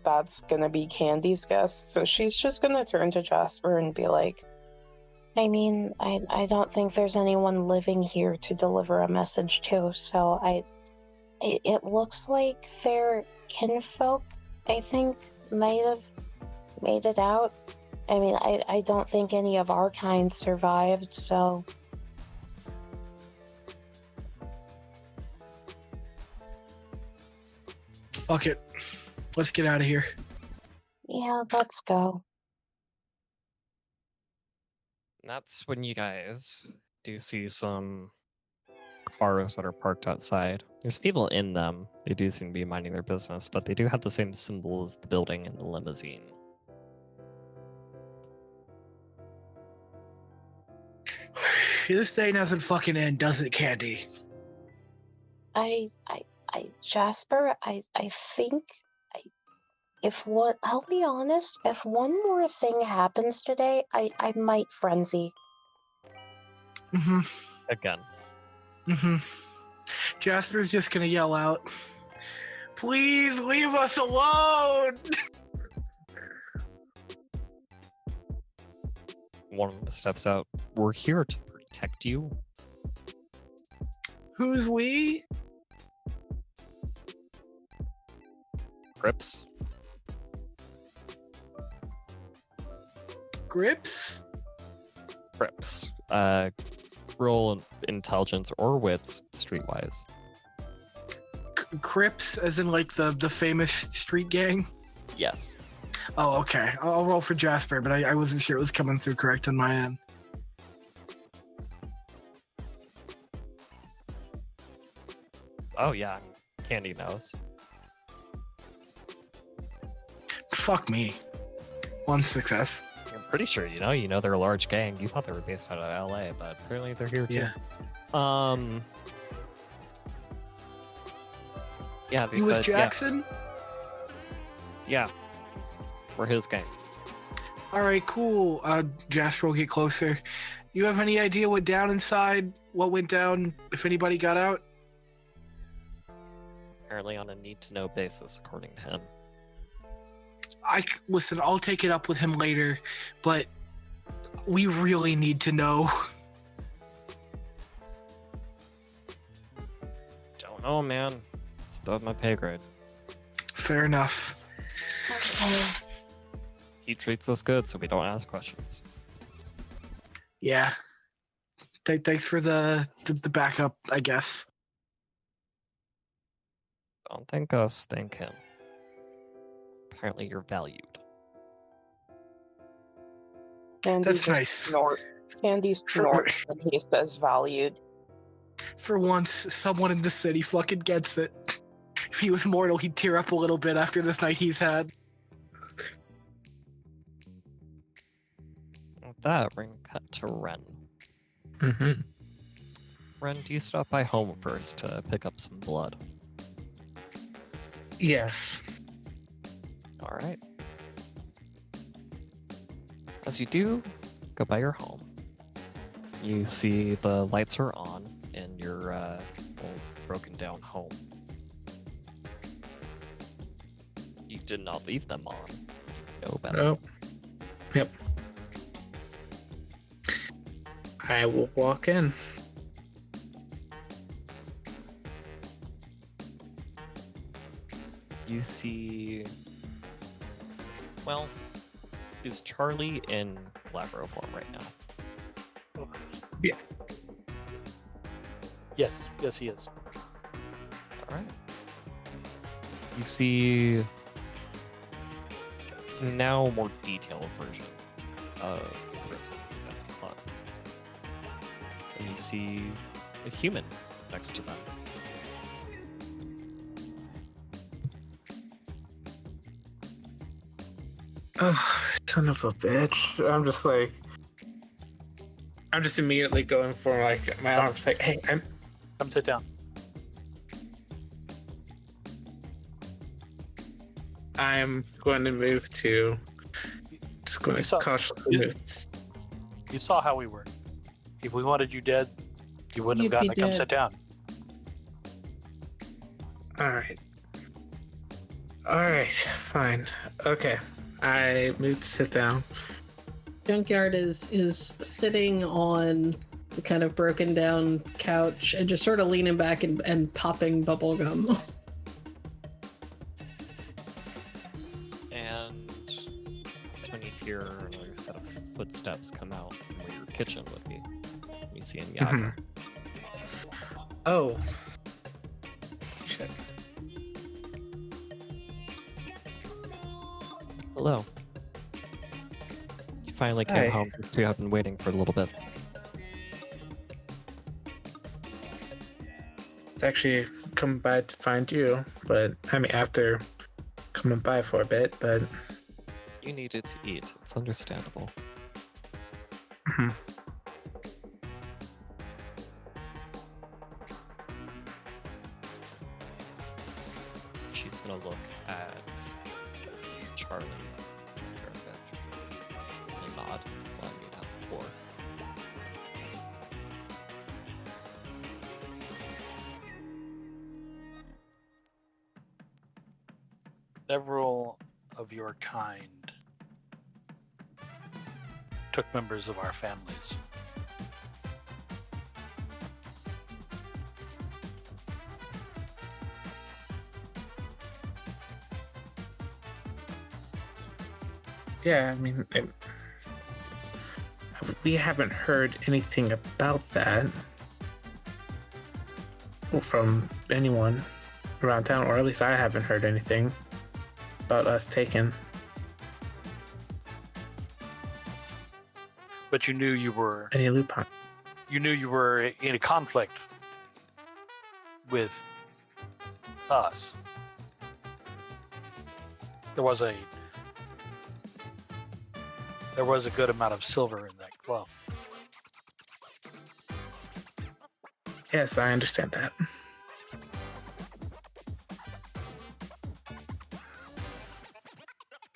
that's gonna be Candy's guess. So she's just gonna turn to Jasper and be like, I mean, I don't think there's anyone living here to deliver a message to, so it looks like their kinfolk, I think, might have made it out. I mean, I don't think any of our kind survived, so... Fuck it. Let's get out of here. Yeah, let's go. That's when you guys do see some cars that are parked outside. There's people in them. They do seem to be minding their business, but they do have the same symbol as the building and the limousine. This day doesn't fucking end, does it, Candy? Jasper, I think I'll be honest, if one more thing happens today, I might frenzy. Again. Jasper's just gonna yell out, "Please leave us alone!" One of them steps out. We're here to protect you. Who's we? Grips. Grips? Grips. Roll intelligence or wits, streetwise. Crips, as in like the famous street gang? Yes. Oh, okay. I'll roll for Jasper, but I wasn't sure it was coming through correct on my end. Oh yeah, Candy knows. Fuck me. One success. I'm pretty sure you know they're a large gang. You thought they were based out of LA, but apparently they're here too. Yeah. Yeah, they You said, was Jackson? Yeah. We're his gang. Alright, cool. Jasper will get closer. You have any idea what down inside? What went down? If anybody got out? Apparently on a need-to-know basis, according to him. Listen, I'll take it up with him later, but we really need to know. Don't know, man. It's above my pay grade. Fair enough. Okay. He treats us good, so we don't ask questions. Yeah. Thanks for the backup, I guess. Don't thank us, thank him. Apparently you're valued. That's nice. Candy snorts when he says valued. For once, someone in the city fucking gets it. If he was mortal, he'd tear up a little bit after this night he's had. With that, we're gonna cut to Wren. Mm-hmm. Wren, do you stop by home first to pick up some blood? Yes. Alright. As you do, go by your home. You see the lights are on in your old broken down home. You did not leave them on. You know better. Oh. Yep. I will walk in. You see... Well, is Charlie in Glamour form right now? Yeah. Yes, he is. Alright. You see... now a more detailed version of the prison at the club. And you see a human next to them. Oh, son of a bitch. I'm just immediately going for like my arms like, hey, Come sit down. I'm going to move to just going You to saw- cautiously you- move. You saw how we were. If we wanted you dead, you wouldn't You'd have be gotten to come dead. sit down. Alright, fine. Okay. I move to sit down. Junkyard is sitting on the kind of broken down couch and just sort of leaning back and popping bubble gum. And that's when you hear another set of footsteps come out from where your kitchen would be. You see him Yaga. Oh. Shit. Hello. You finally came Hi. home. We have been waiting for a little bit. It's actually come by to find you, but I mean after coming by for a bit, but You needed to eat. It's understandable. Mhm. She's gonna look at Charlie, Perfect. Just a nod, allowing you to have the floor. Several of your kind took members of our families. Yeah, I mean, we haven't heard anything about that from anyone around town, or at least I haven't heard anything about us taken. But you knew you were Any lupine. you knew you were in a conflict with us. There was a good amount of silver in that club. Yes, I understand that.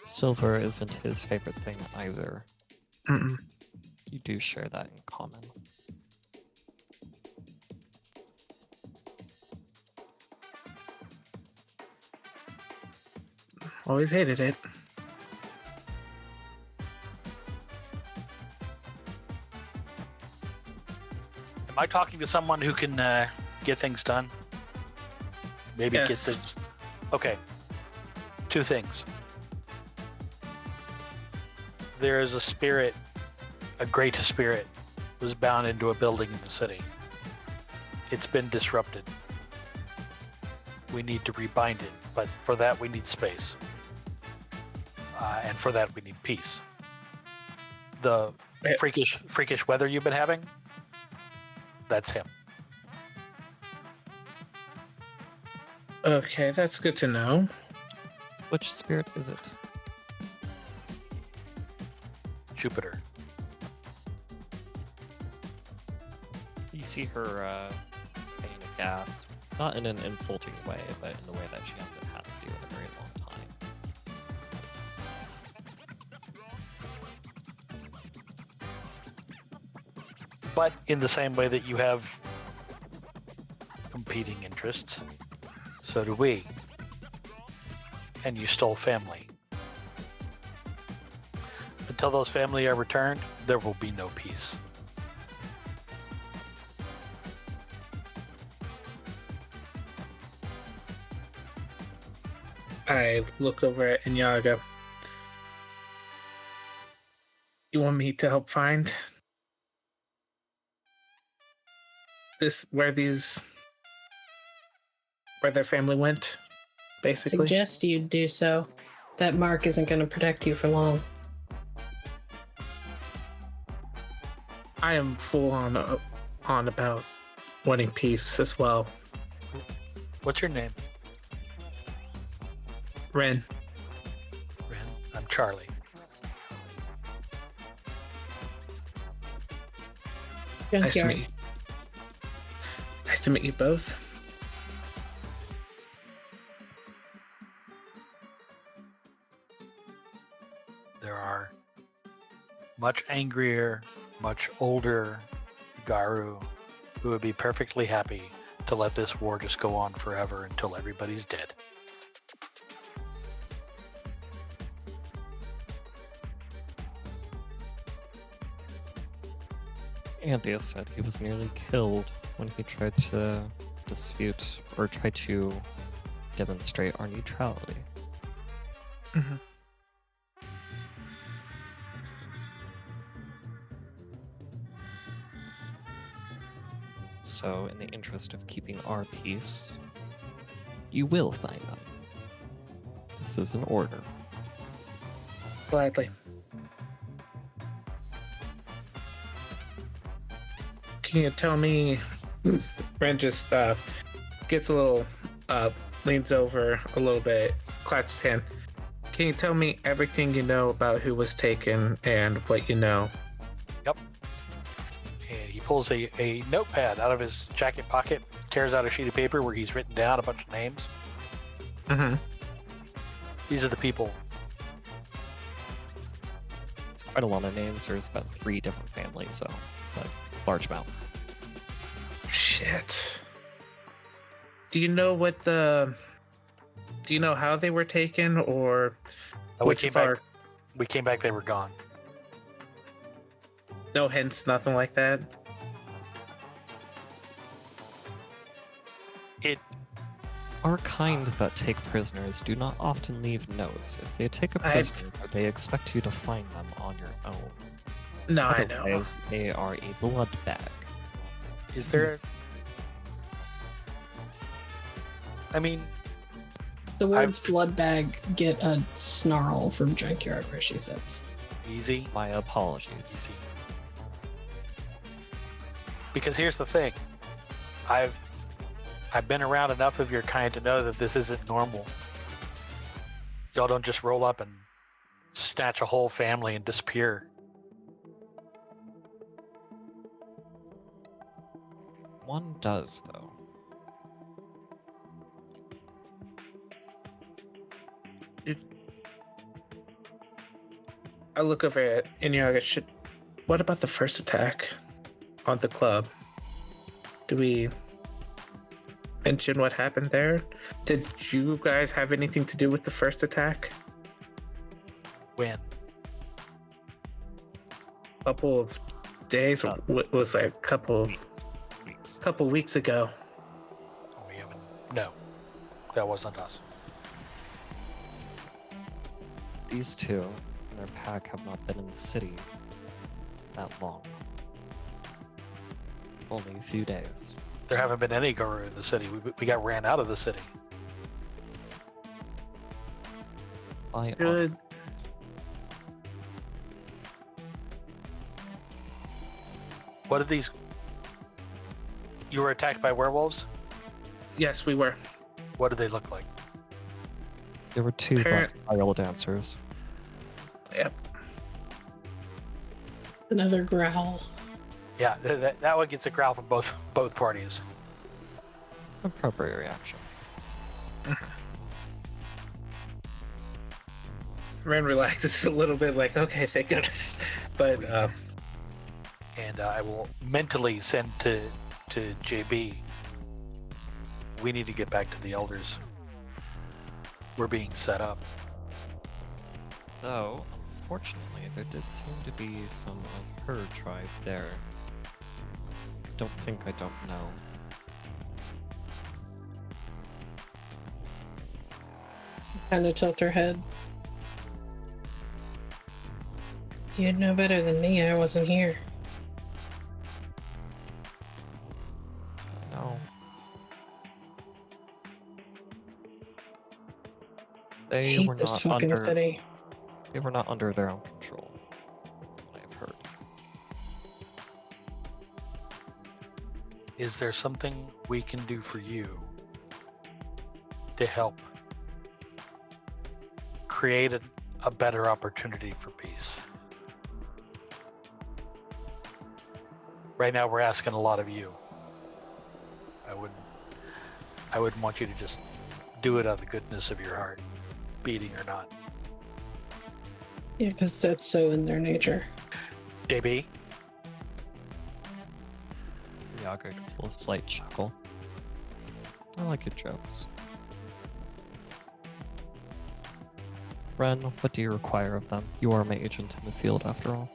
Silver isn't his favorite thing either. Mm-mm. You do share that in common. Always hated it. Am I talking to someone who can get things done? Maybe get Yes. things. Okay. Two things. There is a spirit, a great spirit, was bound into a building in the city. It's been disrupted. We need to rebind it, but for that we need space. And for that we need peace. The Yeah. freakish weather you've been having, that's him. Okay, that's good to know. Which spirit is it? Jupiter. You see her paying a gasp, not in an insulting way, but in the way that she hasn't had to do in a very long time. But in the same way that you have competing interests, so do we. And you stole family. Until those family are returned, there will be no peace. I look over at Inyaga. You want me to help find this, where their family went, basically? Suggest you do so. That mark isn't going to protect you for long. I am full on about wanting peace as well. What's your name? Wren. Wren. I'm Charlie. Nice to Junkyard. meet you. Nice to meet you both. There are much angrier, much older Garu who would be perfectly happy to let this war just go on forever until everybody's dead. Antheus said he was nearly killed when he tried to dispute or try to demonstrate our neutrality. Mhm. So, in the interest of keeping our peace, you will find them. This is an order. Gladly. Can you tell me? Ren just gets a little, leans over a little bit, claps his hand. Can you tell me everything you know about who was taken and what you know? Yep. And he pulls a notepad out of his jacket pocket, tears out a sheet of paper where he's written down a bunch of names. Mm-hmm. These are the people quite a lot of names. There's about 3 different families, so a large amount. Shit. Do you know how they were taken, or We which came of our... back. We came back. They were gone. No hints, nothing like that? Our kind that take prisoners do not often leave notes. If they take a prisoner, they expect you to find them on your own. No, I know. Otherwise, they are a blood bag. Is there? I mean, The words blood bag get a snarl from Junkyard where she sits. easy. My apologies. Easy. Because here's the thing, I've been around enough of your kind to know that this isn't normal. Y'all don't just roll up and snatch a whole family and disappear. One does, though. I look over at Inyaga. What about the first attack on the club? Do we mention what happened there? Did you guys have anything to do with the first attack? When? Couple of days, or what was that? Couple weeks ago. We haven't. No, that wasn't us. These two and their pack have not been in the city that long. Only a few days. There haven't been any guru in the city. We got ran out of the city. Good. What did these? You were attacked by werewolves? Yes, we were. What did they look like? There were 2 black spiral dancers. Yep. Another growl. Yeah, that one gets a growl from both parties. Appropriate reaction. Wren relaxes a little bit, like, okay, thank goodness. But And I will mentally send to JB. We need to get back to the elders. We're being set up. Though, unfortunately, there did seem to be some of her tribe there. Don't think I don't know. Kind of tilt her head. You'd know better than me. I wasn't here. I know. I They hate were this not fucking under. city. They were not under their own control. I've heard. Is there something we can do for you to help create a better opportunity for peace? Right now we're asking a lot of you. I wouldn't want you to just do it out of the goodness of your heart, beating or not. Yeah, because that's so in their nature. JB? Yaga gets a little slight chuckle. I like your jokes. Wren, what do you require of them? You are my agent in the field, after all.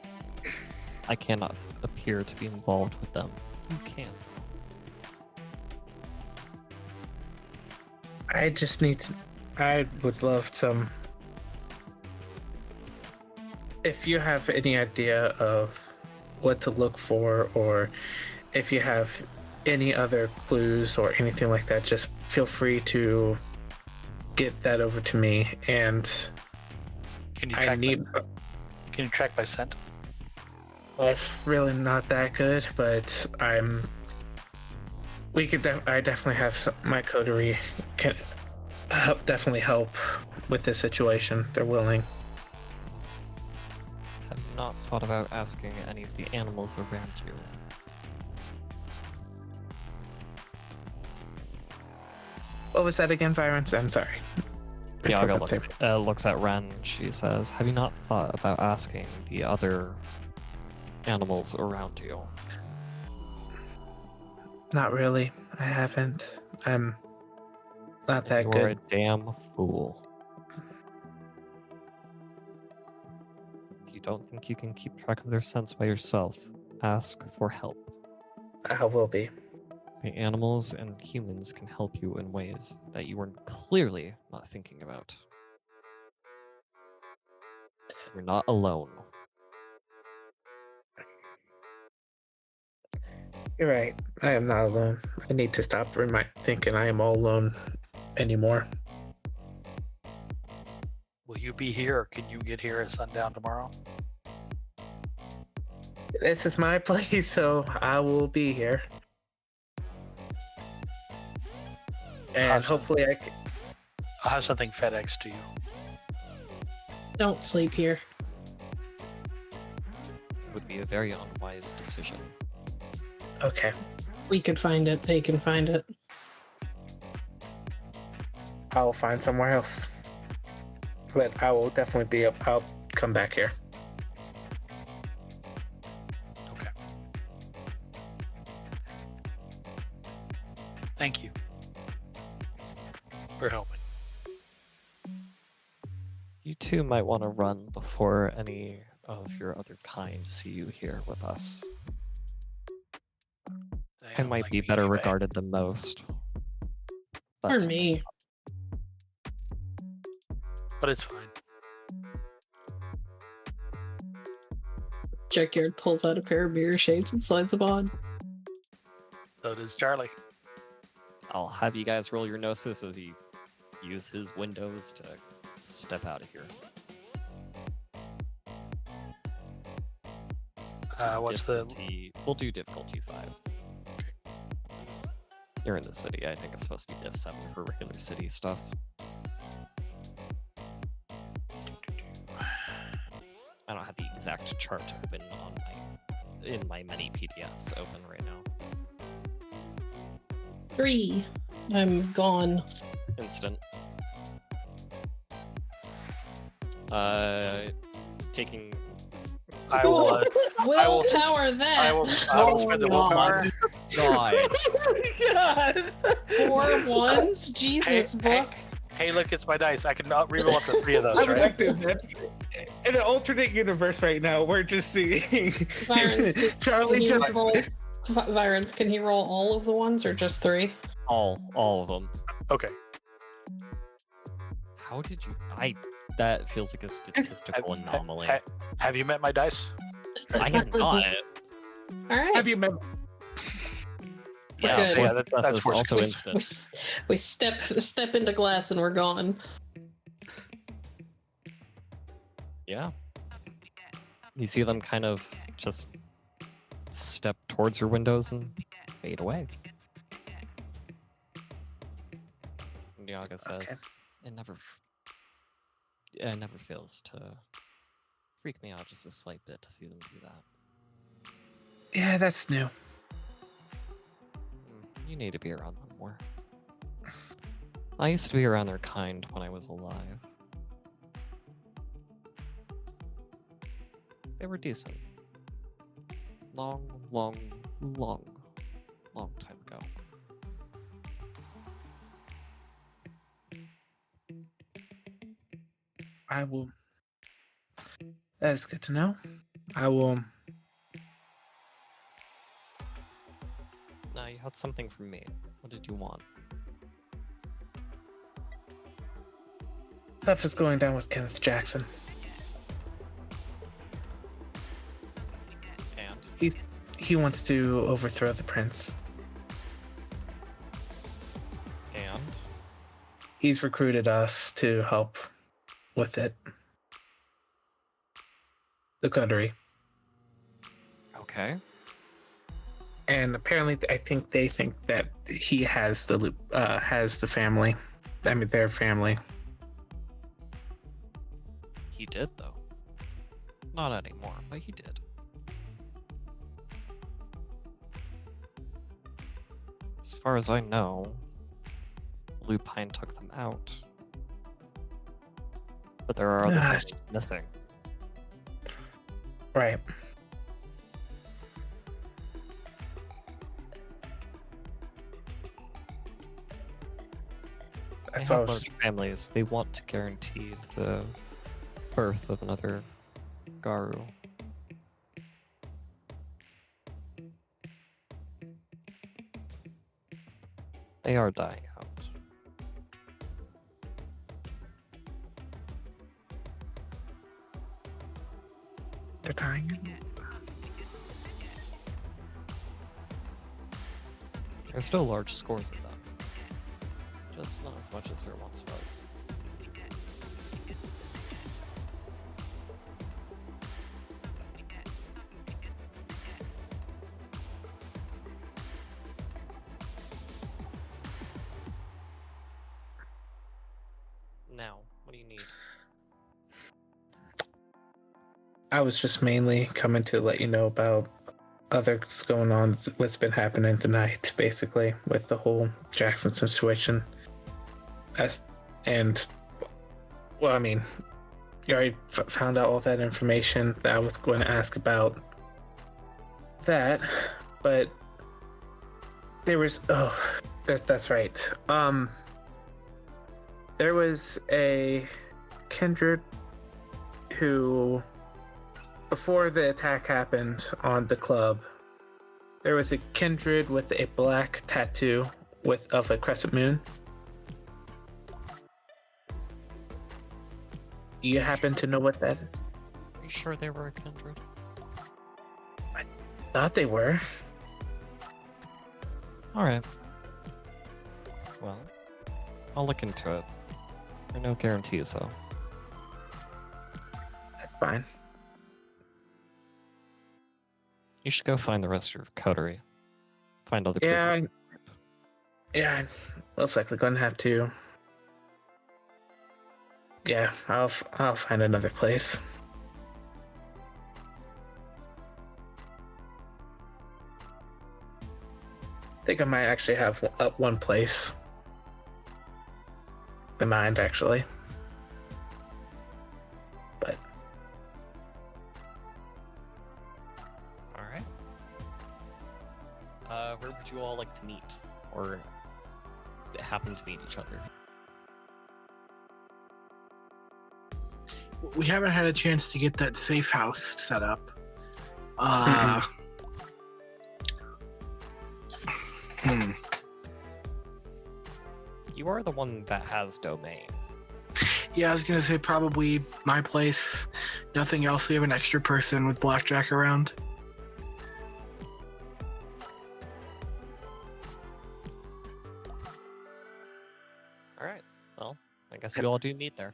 I cannot appear to be involved with them. You can. I just need to... I would love some... If you have any idea of what to look for, or if you have any other clues or anything like that, just feel free to get that over to me. And Can you I track need... Can you track by scent? I'm really not that good, but I'm... We could... I definitely have my coterie can definitely help with this situation. They're willing. Have you not thought about asking any of the animals around you? What was that again, Vironz? I'm sorry. Yaga looks at Wren. She says, "Have you not thought about asking the other animals around you?" Not really. I haven't. I'm not that You're good. a damn fool. If you don't think you can keep track of their scents by yourself, ask for help. I will be. The animals and humans can help you in ways that you are clearly not thinking about. You're not alone. You're right. I am not alone. I need to stop thinking I am all alone anymore. Will you be here, or can you get here at sundown tomorrow? This is my place, so I will be here. And Awesome. hopefully I can... I'll have something FedEx to you. Don't sleep here. It would be a very unwise decision. Okay. We could find it. They can find it. I'll find somewhere else. But I will definitely be up. I'll come back here. Okay. Thank you for helping. You two might want to run before any of your other kind see you here with us. They I don't might like be me better anyway. regarded than most. Or me. But it's fine. Junkyard pulls out a pair of mirror shades and slides them on. So does Charlie. I'll have you guys roll your gnosis as he uses his windows to step out of here. What's the... Difficulty- We'll do difficulty 5. You're in the city. I think it's supposed to be diff 7 for regular city stuff. I don't have the exact chart open on in my many PDFs open right now. 3. I'm gone. Instant. Taking I will, Willpower that. I will spend the willpower. God. God. 4 ones. Jesus, Hey, book. Hey, look, it's my dice. I can reroll up to 3 of those, I'm right? active. In an alternate universe right now, we're just seeing Vironz, Charlie can just he roll, Vironz, can he roll all of the ones or just 3? all of them. Okay. How did you? That feels like a statistical anomaly. Have you met my dice? I have not. All right. have you met? Yeah, Good. force that's success is force also we, instant. we step into glass and we're gone. Yeah. You see them kind of just step towards your windows and fade away. And Yaga says, it never fails to freak me out just a slight bit to see them do that. Yeah, that's new. You need to be around them more. I used to be around their kind when I was alive. They were decent. Long time ago. I will. That is good to know. I will. Now you had something from me. What did you want? Stuff is going down with Kenneth Jackson. And He wants to overthrow the prince. and He's recruited us to help with it. The coterie. okay. And apparently, I think they think that he has the family. I mean, their family. He did though. Not anymore, but he did. As far as I know, Lupine took them out. but there are other Ah. things missing. Right. They That's what I have was. large families. They want to guarantee the birth of another Garu. They are dying out. They're dying. There's still large scores of them. Just not as much as there once was. Now, what do you need? I was just mainly coming to let you know about others going on, what's been happening tonight, basically, with the whole Jackson situation. And, well, I mean, you already found out all that information that I was going to ask about that, but there was, that's right. There was a kindred who, before the attack happened on the club, there was a kindred with a black tattoo of a crescent moon. You happen to know what that is? Are you sure they were a kindred? Thought they were. Alright. Well, I'll look into it. There are no guarantees, though. That's fine. You should go find the rest of your coterie. Find other places. Yeah, most likely gonna have to. Yeah, I'll find another place. I think I might actually have one place in mind, actually. But Alright. Where would you all like to meet? Or happen to meet each other? We haven't had a chance to get that safe house set up. You are the one that has domain. Yeah, I was gonna say probably my place. Nothing else. We have an extra person with blackjack around. Alright. Well, I guess you all do meet there.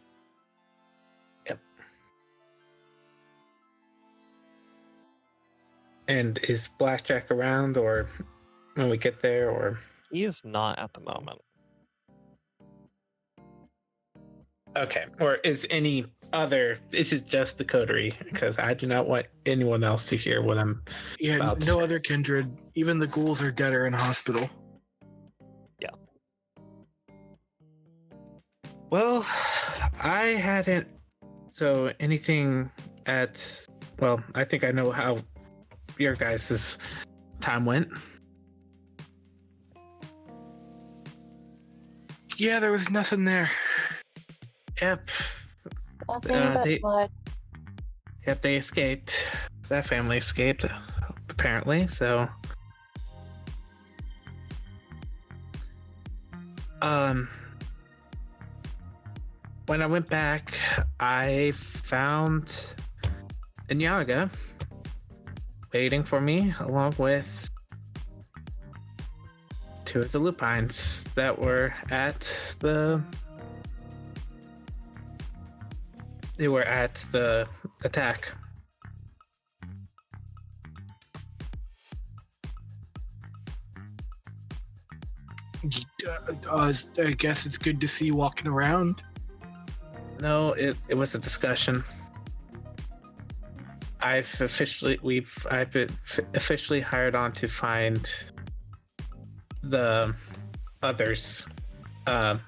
and is Blackjack around, or when we get there, or? He is not at the moment. Okay, or is any other? Is it just the coterie? Because I do not want anyone else to hear what I'm. Yeah, about to no say. other kindred. Even the ghouls are dead or in hospital. Well, I hadn't. So anything at? Well, I think I know how your guys' time went. Yeah, there was nothing there. Yep. Nothing but they- blood. Yep, they escaped. That family escaped, apparently. So, when I went back, I found Inyaga waiting for me, along with two of the lupines that were at the. They were at the attack. I guess it's good to see you walking around. No, it was a discussion. I've been officially hired on to find the others, the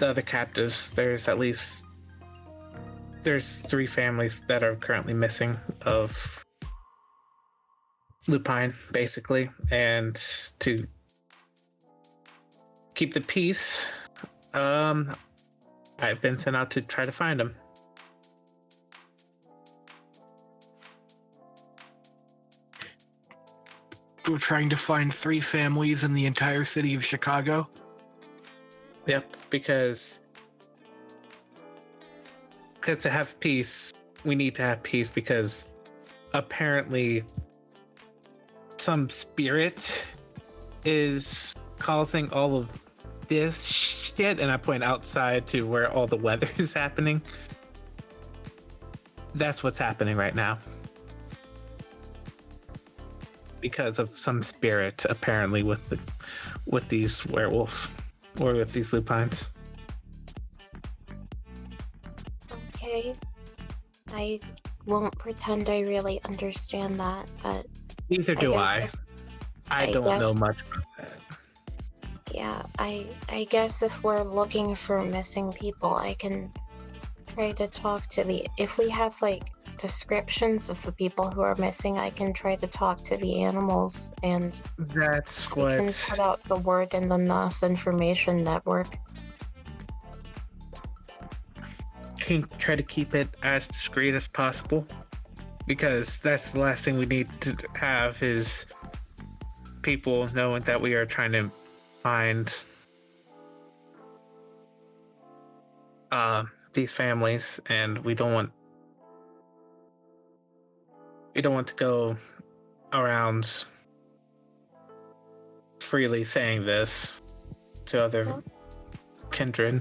other captives. There's at least there's 3 families that are currently missing of lupine, basically, and to keep the peace, I've been sent out to try to find them. We're trying to find 3 families in the entire city of Chicago. Yep, because to have peace, we need to have peace because apparently some spirit is causing all of this shit, and I point outside to where all the weather is happening. That's what's happening right now. Because of some spirit, apparently, with these werewolves or with these lupines. Okay. I won't pretend I really understand that, but Neither do I. I don't know much about that. yeah, I guess if we're looking for missing people, I can try to talk to if we have like descriptions of the people who are missing, I can try to talk to the animals, and That's we can put out the word in the NOS information network. Can try to keep it as discreet as possible, because that's the last thing we need to have is people knowing that we are trying to find these families, and we don't want to go around freely saying this to other kindred.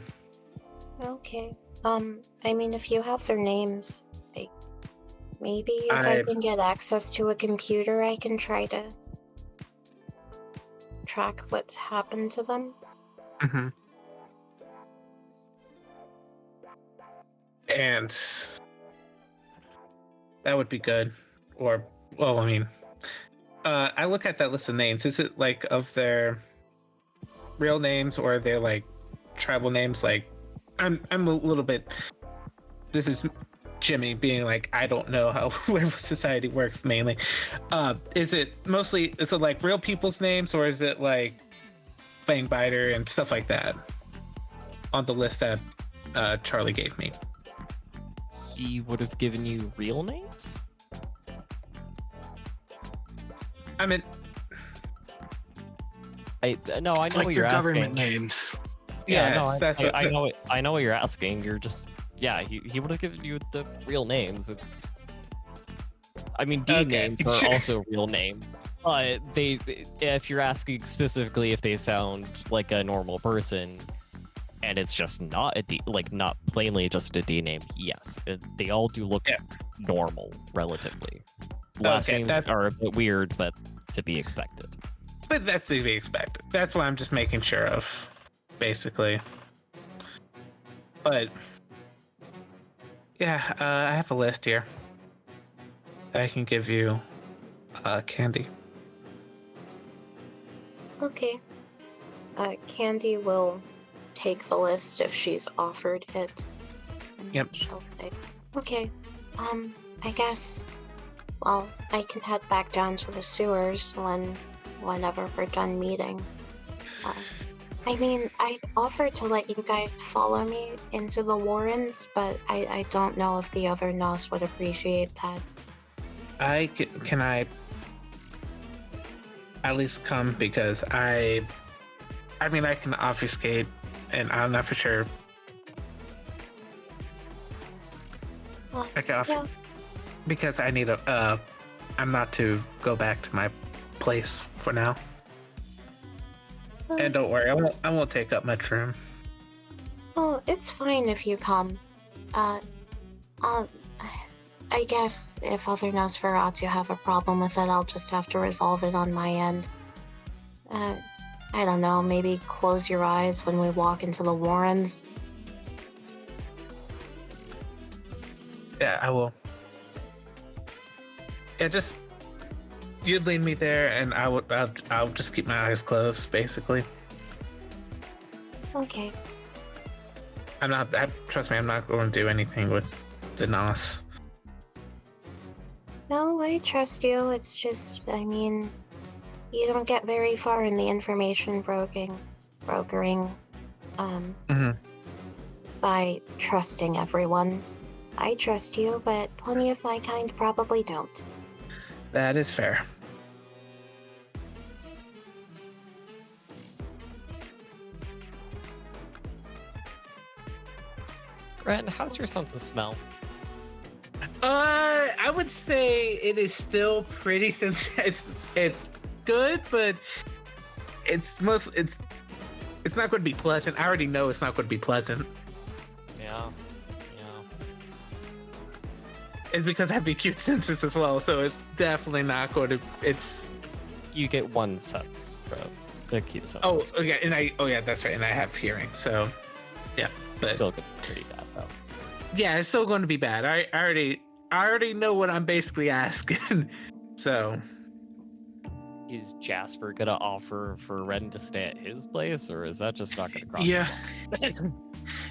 Okay. I mean, if you have their names, maybe if I can get access to a computer, I can try to track what's happened to them. Mm-hmm. And that would be good. Or, well, I mean, I look at that list of names. Is it like of their real names, or are they like tribal names? Like, I'm a little bit. This is Jimmy being like, I don't know how werewolf society works mainly. Is it like real people's names, or is it like Fang Biter and stuff like that on the list that Charlie gave me? He would have given you real names? I mean, I know Like what their you're government asking. names. yes, I know what you're asking. You're just he would have given you the real names. It's I mean D names are also real names. But if you're asking specifically if they sound like a normal person and it's just not a D, like not plainly just a D name, yes. They all do look normal relatively. Last names are a bit weird, but to be expected. But that's to be expected. That's what I'm just making sure of, basically. But yeah, I have a list here. I can give you Candy. Okay. Candy will take the list if she's offered it. Yep. Okay. I guess. Well, I can head back down to the sewers whenever we're done meeting. I mean, I'd offer to let you guys follow me into the Warrens, but I don't know if the other NOS would appreciate that. Can I at least come, because I mean, I can obfuscate, and I'm not for sure. Because I need I'm not to go back to my place for now. And don't worry, I won't take up much room. Oh, it's fine if you come. I guess if other Nosferatu have a problem with it, I'll just have to resolve it on my end. I don't know, maybe close your eyes when we walk into the Warrens. Yeah, I will. Yeah, just you'd lead me there, and I'll just keep my eyes closed, basically. Okay. Trust me, I'm not going to do anything with than us. No, I trust you. It's just, I mean, you don't get very far in the information brokering, by trusting everyone. I trust you, but plenty of my kind probably don't. That is fair. Wren, how's your sense of smell? I would say it is still pretty it's good, but it's not going to be pleasant. I already know it's not going to be pleasant. Yeah. It's because I have acute senses as well, so it's definitely not going to. You get one sense of the acute sense. Oh, okay, that's right, and I have hearing, so yeah, but Still good, pretty bad though. yeah, it's still going to be bad. I already know what I'm basically asking, so. Is Jasper gonna offer for Wren to stay at his place, or is that just not gonna cross? Yeah. his mind?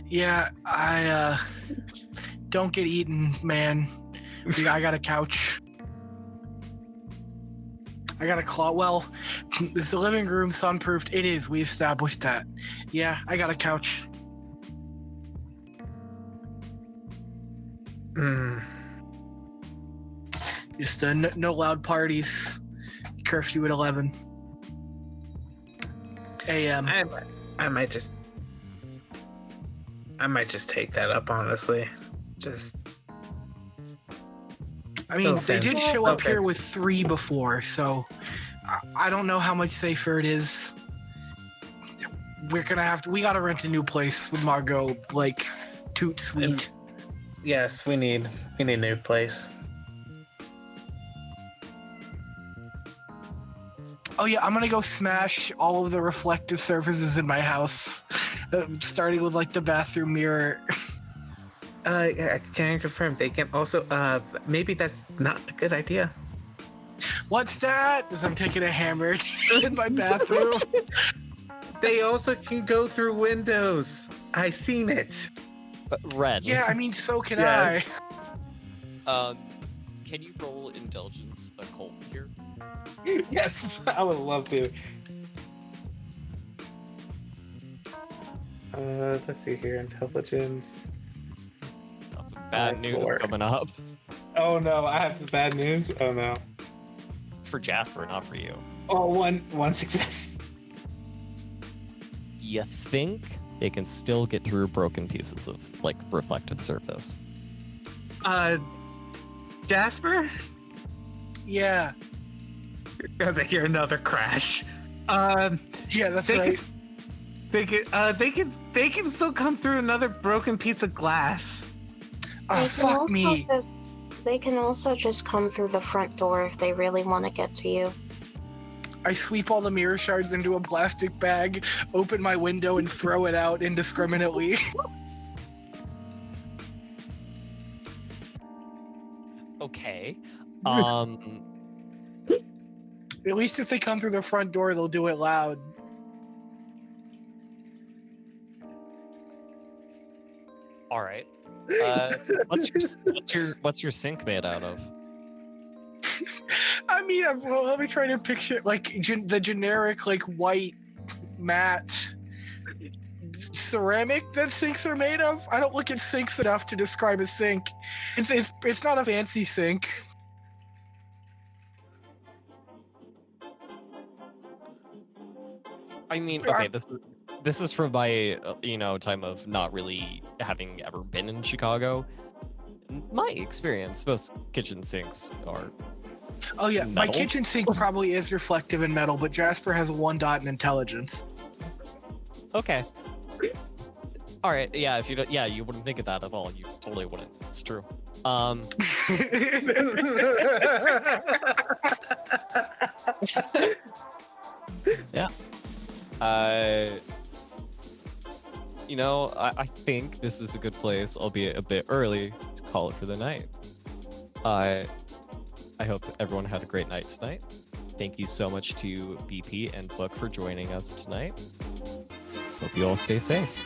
Yeah, I don't get eaten, man. I got a couch. I got a closet. Well, is the living room sunproofed? It is. We established that. Yeah, I got a couch. Just no loud parties. Curfew at 11 a.m. I might just take that up, honestly. I mean, they did show up here with 3 before, so I don't know how much safer it is. We gotta rent a new place with Margot, like Toot Sweet. Yes, we need a new place. Oh yeah, I'm gonna go smash all of the reflective surfaces in my house, starting with like the bathroom mirror. I can confirm they can also. Maybe that's not a good idea. What's that? As I'm taking a hammer in my bathroom. They also can go through windows. I seen it. But Wren. Yeah, I mean, so can Yeah. Can you roll indulgence occult here? Yes, I would love to. Let's see here. Intelligence. Got some bad news 4. coming up Oh no, I have some bad news. Oh no. for Jasper, not for you. Oh, one success. You think they can still get through broken pieces of like reflective surface? Jasper? Yeah. As I hear another crash. Yeah, that's right. They can still come through another broken piece of glass. Oh, fuck me. They can also just come through the front door if they really want to get to you. I sweep all the mirror shards into a plastic bag, open my window, and throw it out indiscriminately. Okay. At least if they come through the front door, they'll do it loud. All right. What's your sink made out of? I mean, well, let me try to picture like the generic like white matte ceramic that sinks are made of. I don't look at sinks enough to describe a sink. It's not a fancy sink. I mean, okay, this is from my time of not really having ever been in Chicago. My experience, most kitchen sinks are. Oh yeah, my metal. kitchen sink probably is reflective in metal, but Jasper has 1 dot in intelligence. Okay. All right. Yeah. If you don't, you wouldn't think of that at all. You totally wouldn't. It's true. Yeah. I think this is a good place, albeit a bit early, to call it for the night. I hope everyone had a great night tonight. Thank you so much to BP and Book for joining us tonight. Hope you all stay safe.